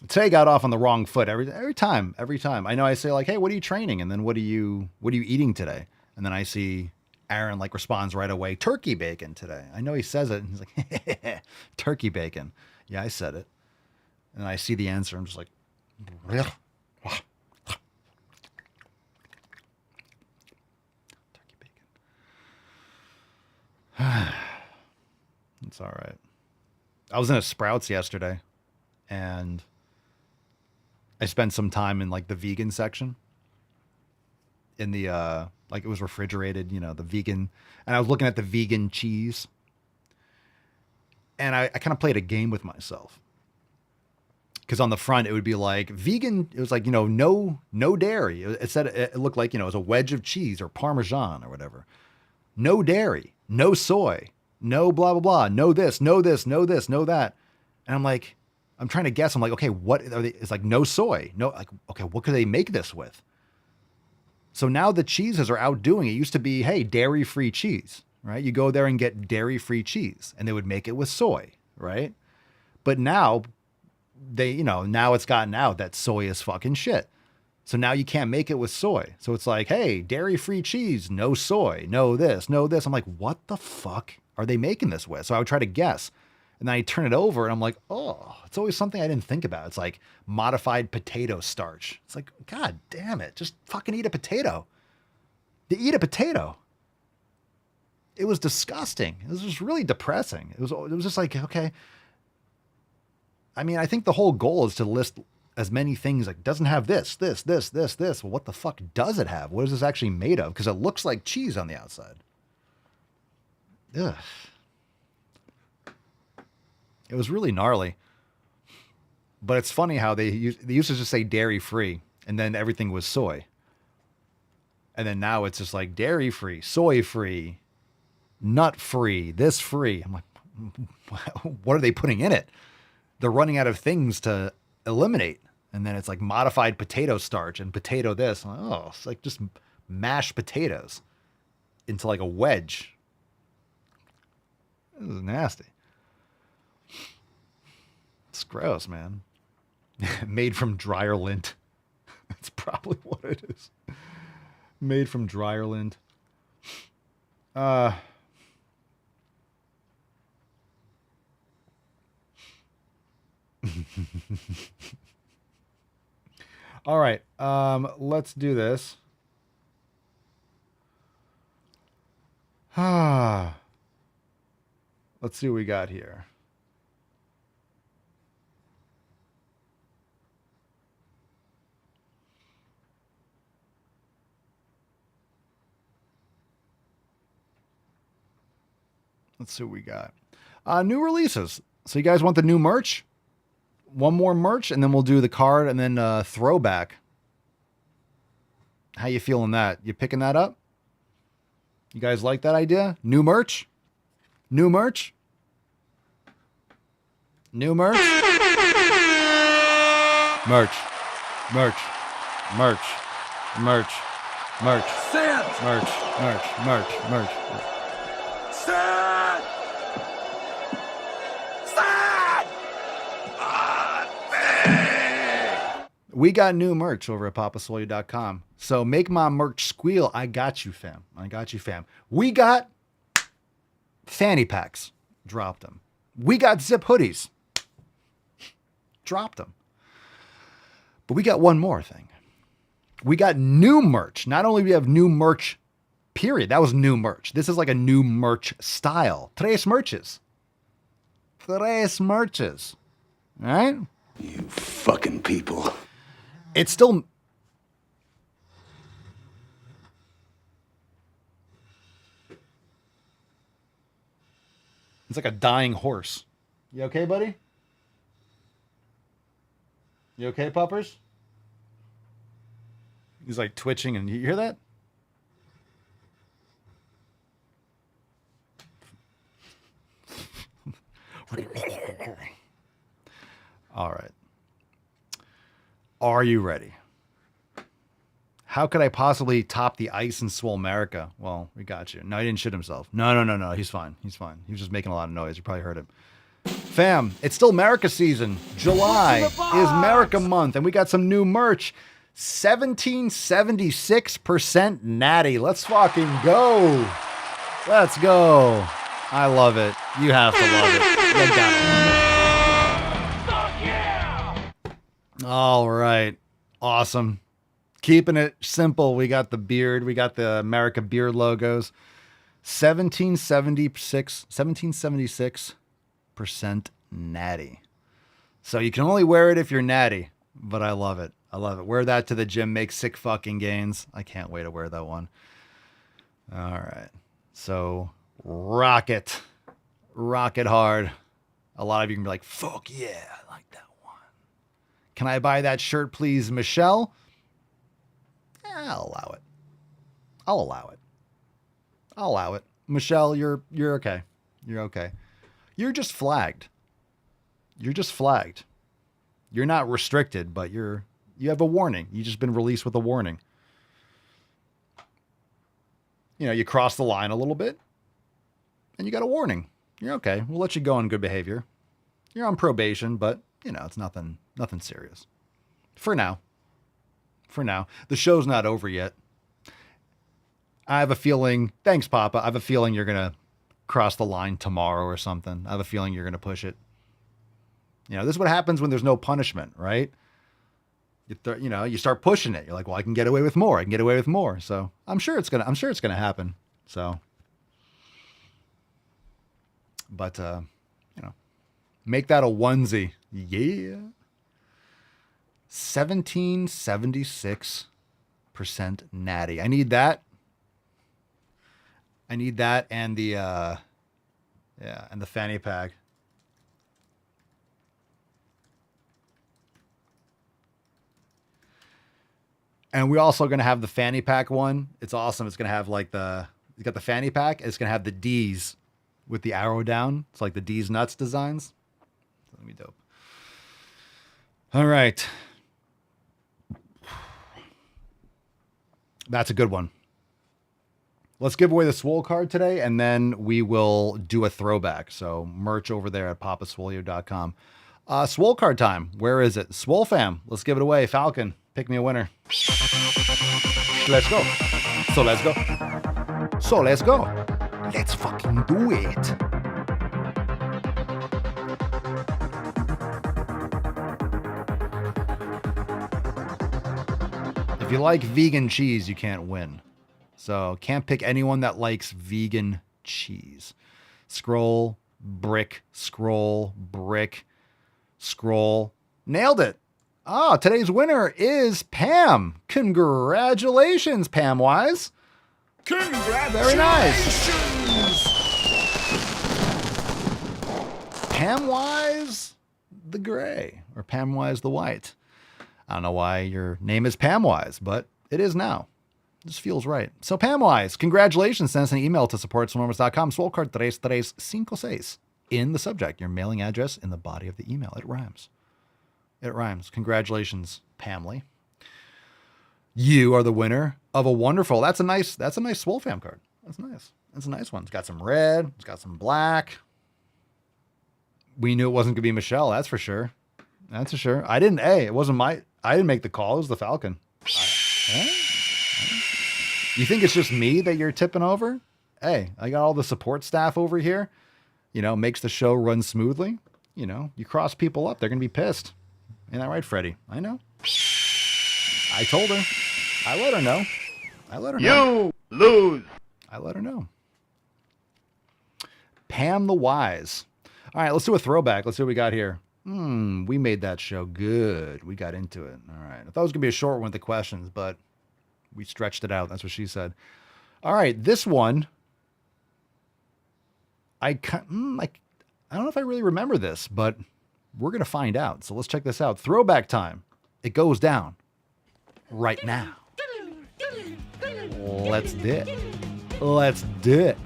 Speaker 13: Today got off on the wrong foot every time. I know I say like, hey, what are you training? And then what are you eating today? And then I see Aaron like responds right away, turkey bacon today. I know he says it. And he's like, turkey bacon. Yeah, I said it. And I see the answer. I'm just like, turkey bacon. It's all right. I was in a Sprouts yesterday and I spent some time in like the vegan section in the, like it was refrigerated, the vegan, and I was looking at the vegan cheese and I kind of played a game with myself because on the front, it would be like vegan. It was like, no dairy. It said, it looked like, it was a wedge of cheese or Parmesan or whatever. No dairy, no soy, no blah, blah, blah. No this, no this, no this, no that. And I'm like, I'm trying to guess. I'm like, okay, what are they? It's like no soy. No, like, okay, what could they make this with? So now the cheeses are outdoing it. It used to be, hey, dairy-free cheese, right? You go there and get dairy-free cheese and they would make it with soy, right? But now now it's gotten out that soy is fucking shit. So now you can't make it with soy. So it's like, hey, dairy-free cheese, no soy, no this, no this. I'm like, what the fuck are they making this with? So I would try to guess. And then I turn it over and I'm like, oh, it's always something I didn't think about. It's like modified potato starch. It's like, God damn it. Just fucking eat a potato. You eat a potato. It was disgusting. It was just really depressing. It was just like, okay. I mean, I think the whole goal is to list as many things like doesn't have this. Well, what the fuck does it have? What is this actually made of? Because it looks like cheese on the outside. Ugh. It was really gnarly. But it's funny how they used to just say dairy free and then everything was soy. And then now it's just like dairy free, soy free, nut free, this free. I'm like, what are they putting in it? They're running out of things to eliminate. And then it's like modified potato starch and potato this. I'm like, oh, it's like just mashed potatoes into like a wedge. This is nasty. It's gross, man. Made from dryer lint. That's probably what it is. Made from dryer lint. All right. Let's do this. Let's see what we got here. Let's see what we got. New releases. So you guys want the new merch? One more merch, and then we'll do the card, and then throwback. How you feeling that? You picking that up? You guys like that idea? New merch? New merch? New merch? Merch. Merch. Merch. Merch. Merch.
Speaker 5: Sit!
Speaker 13: Merch. Merch. Merch. Merch.
Speaker 5: Sit! Sit!
Speaker 13: We got new merch over at papaswole.com. So make my merch squeal. I got you, fam. I got you, fam. We got fanny packs. Dropped them. We got zip hoodies. Dropped them. But we got one more thing. We got new merch. Not only do we have new merch, period. That was new merch. This is like a new merch style. Tres merches. Tres merches. All right?
Speaker 5: You fucking people.
Speaker 13: It's still... It's like a dying horse. You okay, buddy? You okay, puppers? He's like twitching, and you hear that? All right. Are you ready? How could I possibly top the ice in Swole America? Well, we got you. No, he didn't shit himself. No. He's fine. He's fine. He was just making a lot of noise. You probably heard him. Fam, it's still America season. July is America month, and we got some new merch. 1776% natty. Let's fucking go. Let's go. I love it. You have to love it. You gotta love it. All right. Awesome. Keeping it simple. We got the beard. We got the America beard logos. 1776% natty. So you can only wear it if you're natty, but I love it. I love it. Wear that to the gym. Make sick fucking gains. I can't wait to wear that one. All right. So rock it. Rock it hard. A lot of you can be like, fuck yeah, I like that one. Can I buy that shirt, please, Michelle? I'll allow it. I'll allow it. I'll allow it. Michelle, you're okay. You're okay. You're just flagged. You're just flagged. You're not restricted, but you have a warning. You've just been released with a warning. You know, you cross the line a little bit, and you got a warning. You're okay. We'll let you go on good behavior. You're on probation, but, you know, it's nothing serious. For now. For now. The show's not over yet. I have a feeling, thanks, Papa, I have a feeling you're going to cross the line tomorrow or something. I have a feeling you're going to push it. You know, this is what happens when there's no punishment, right? You start pushing it. You're like, well, I can get away with more. I can get away with more. So I'm sure it's going to happen. So, but, make that a onesie. Yeah. 1776% natty. I need that. And the, and the fanny pack. And we're also going to have the fanny pack one. It's awesome. It's going to have you got the fanny pack. It's going to have the D's with the arrow down. It's like the D's nuts designs. Let me dope. All right. That's a good one. Let's give away the Swole card today, and then we will do a throwback. So merch over there at papaswole.com. Swole card time. Where is it? Swole fam. Let's give it away. Falcon, pick me a winner. Let's go. So let's go. Let's fucking do it. If you like vegan cheese, you can't win. So can't pick anyone that likes vegan cheese. Scroll, brick, scroll, brick, scroll. Nailed it. Ah, today's winner is Pam. Congratulations, Pam Wise.
Speaker 5: Congratulations.
Speaker 13: Very nice. Pamwise the Gray, or Pamwise the White. I don't know why your name is Pamwise, but it is now. This feels right. So Pamwise, congratulations. Send us an email to support@swolenormous.com. Swolecard 3356 in the subject. Your mailing address in the body of the email. It rhymes. It rhymes. Congratulations, Pamly. You are the winner of a wonderful. That's a nice Swole Fam card. That's nice. That's a nice one. It's got some red. It's got some black. We knew it wasn't gonna be Michelle. That's for sure. That's for sure. I didn't make the call. It was the Falcon. You think it's just me that you're tipping over? Hey, I got all the support staff over here. You know, makes the show run smoothly. You know, you cross people up, they're going to be pissed. Ain't that right, Freddie? I know. I told her. I let her know. You lose. I let her know. Pam the Wise. All right, let's do a throwback. Let's see what we got here. We made that show good. We got into it. All right. I thought it was going to be a short one with the questions, but we stretched it out. That's what she said. All right, this one. I don't know if I really remember this, but we're going to find out. So let's check this out. Throwback time. It goes down right now. Let's do it. Let's do it.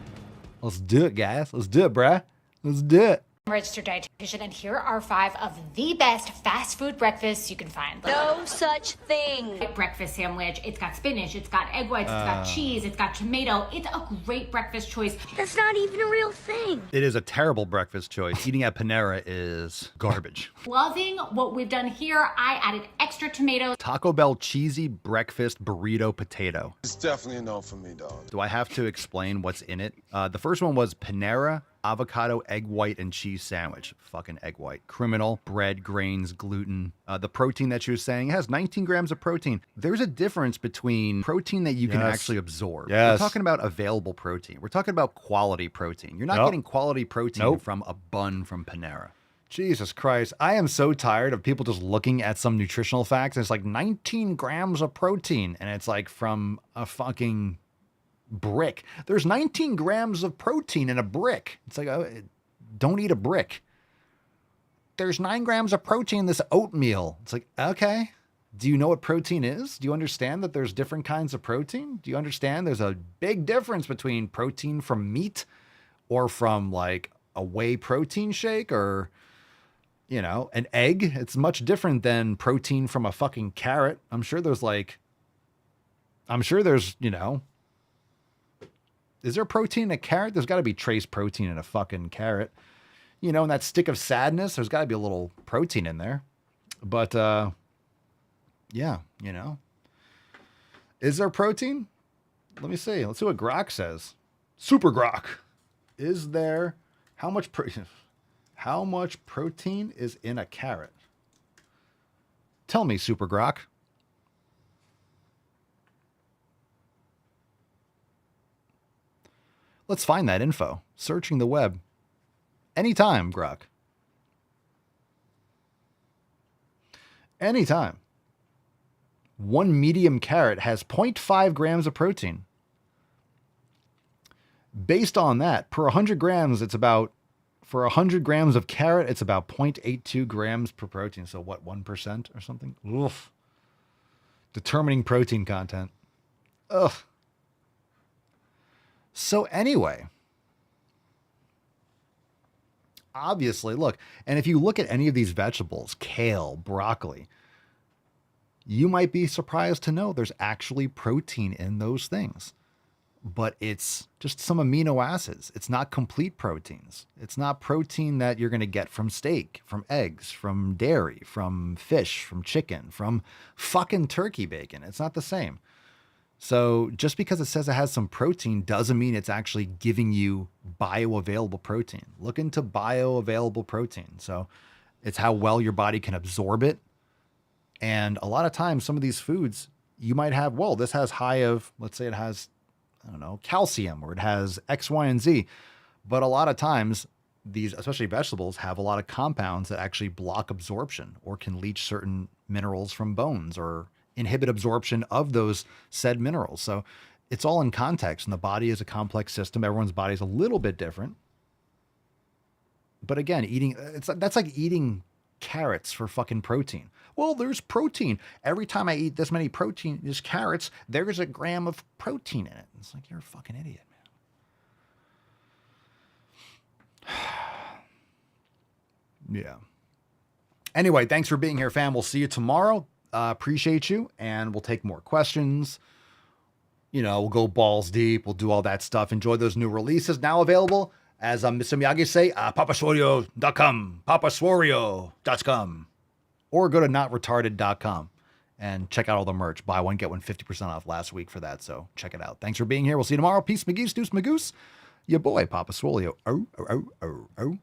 Speaker 13: Let's do it, guys. Let's do it, bruh. Let's do it.
Speaker 19: Registered dietitian, and here are 5 of the best fast food breakfasts you can find.
Speaker 20: No such thing.
Speaker 19: Breakfast sandwich. It's got spinach. It's got egg whites. It's got cheese. It's got tomato. It's a great breakfast choice.
Speaker 20: That's not even a real thing.
Speaker 13: It is a terrible breakfast choice. Eating at Panera is garbage.
Speaker 19: Loving what we've done here. I added extra tomatoes.
Speaker 13: Taco Bell cheesy breakfast burrito potato.
Speaker 21: It's definitely a no for me, dog.
Speaker 13: Do I have to explain what's in it? The first one was Panera avocado, egg white, and cheese sandwich. Fucking egg white. Criminal. Bread, grains, gluten. The protein that she was saying has 19 grams of protein. There's a difference between protein that you can actually absorb. We're talking about available protein. We're talking about quality protein. You're not getting quality protein from a bun from Panera. Jesus Christ. I am so tired of people just looking at some nutritional facts. And it's like 19 grams of protein. And it's like from a fucking brick. There's 19 grams of protein in a brick. It's like, don't eat a brick. There's 9 grams of protein in this oatmeal. It's like, okay. Do you know what protein is? Do you understand that there's different kinds of protein? Do you understand there's a big difference between protein from meat or from like a whey protein shake or, you know, an egg? It's much different than protein from a fucking carrot. I'm sure there's, you know, is there protein in a carrot? There's got to be trace protein in a fucking carrot. You know, in that stick of sadness, there's got to be a little protein in there. But, yeah, you know. Is there protein? Let me see. Let's see what Grok says. Super Grok. Is there, how much protein is in a carrot? Tell me, Super Grok. Let's find that info. Searching the web. Anytime, Grok. Anytime. 1 medium carrot has 0.5 grams of protein. Based on that, per 100 grams, for 100 grams of carrot, it's about 0.82 grams per protein. So what, 1% or something? Oof. Determining protein content. Ugh. So anyway, obviously, look, and if you look at any of these vegetables, kale, broccoli, you might be surprised to know there's actually protein in those things. But it's just some amino acids. It's not complete proteins. It's not protein that you're going to get from steak, from eggs, from dairy, from fish, from chicken, from fucking turkey bacon. It's not the same. So just because it says it has some protein doesn't mean it's actually giving you bioavailable protein. Look into bioavailable protein. So it's how well your body can absorb it. And a lot of times, some of these foods, you might have, well, this has high of, let's say it has, I don't know, calcium, or it has X, Y, and Z. But a lot of times, these, especially vegetables, have a lot of compounds that actually block absorption or can leach certain minerals from bones or inhibit absorption of those said minerals. So it's all in context, and the body is a complex system. Everyone's body is a little bit different. But again, that's like eating carrots for fucking protein. Well, there's protein. Every time I eat this many protein, there's carrots, there's a gram of protein in it. It's like, you're a fucking idiot, man. Yeah. Anyway, thanks for being here, fam. We'll see you tomorrow. Appreciate you, and we'll take more questions. You know, we'll go balls deep. We'll do all that stuff. Enjoy those new releases. Now available, as Mr. Miyagi say, papaswario.com, papaswario.com. Or go to notretarded.com and check out all the merch. Buy one, get one 50% off last week for that, so check it out. Thanks for being here. We'll see you tomorrow. Peace, McGeese, Deuce, Magoose. Your boy, Papa Swole. Oh.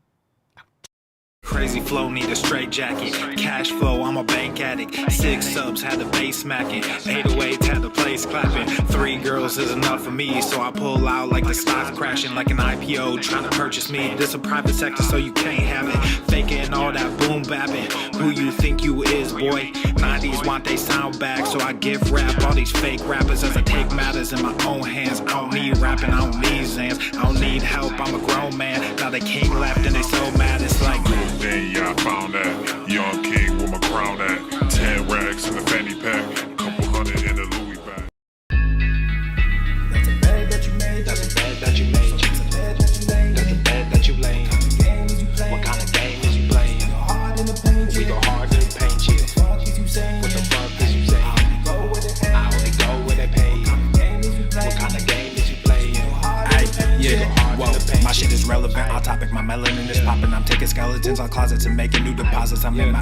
Speaker 1: Crazy flow, need a straight jacket. Cash flow, I'm a bank addict. 6 subs, had the bass smacking. 808s, had the place clapping. 3 girls is enough for me, so I pull out like the stock crashing. Like an IPO, trying to purchase me. This a private sector, so you can't have it. Faking all that boom bapping. Who you think you is, boy? 90s want they sound back, so I give rap all these fake rappers as I take matters in my own hands. I don't need rapping, I don't need Zans. I don't need help, I'm a grown man. Now they king left and they so mad, it's like...
Speaker 11: Then yeah, I found that young king with my crown at 10 racks in the fanny pack, couple hundred in the Louis bag.
Speaker 1: That's a bed that you made. That's a bed that you made. That's a bed that you laid. That's a bed that you laid. What kind of game is you playing? We go hard in the paint. We go hard in the paint. What the fuck is you saying? I only go where they pay. What kind of game is you playing? Yeah, whoa, my shit is relevant. Our topic, my melanin is popping. I'm taking skeletons on closets and making new deposits. I'm in my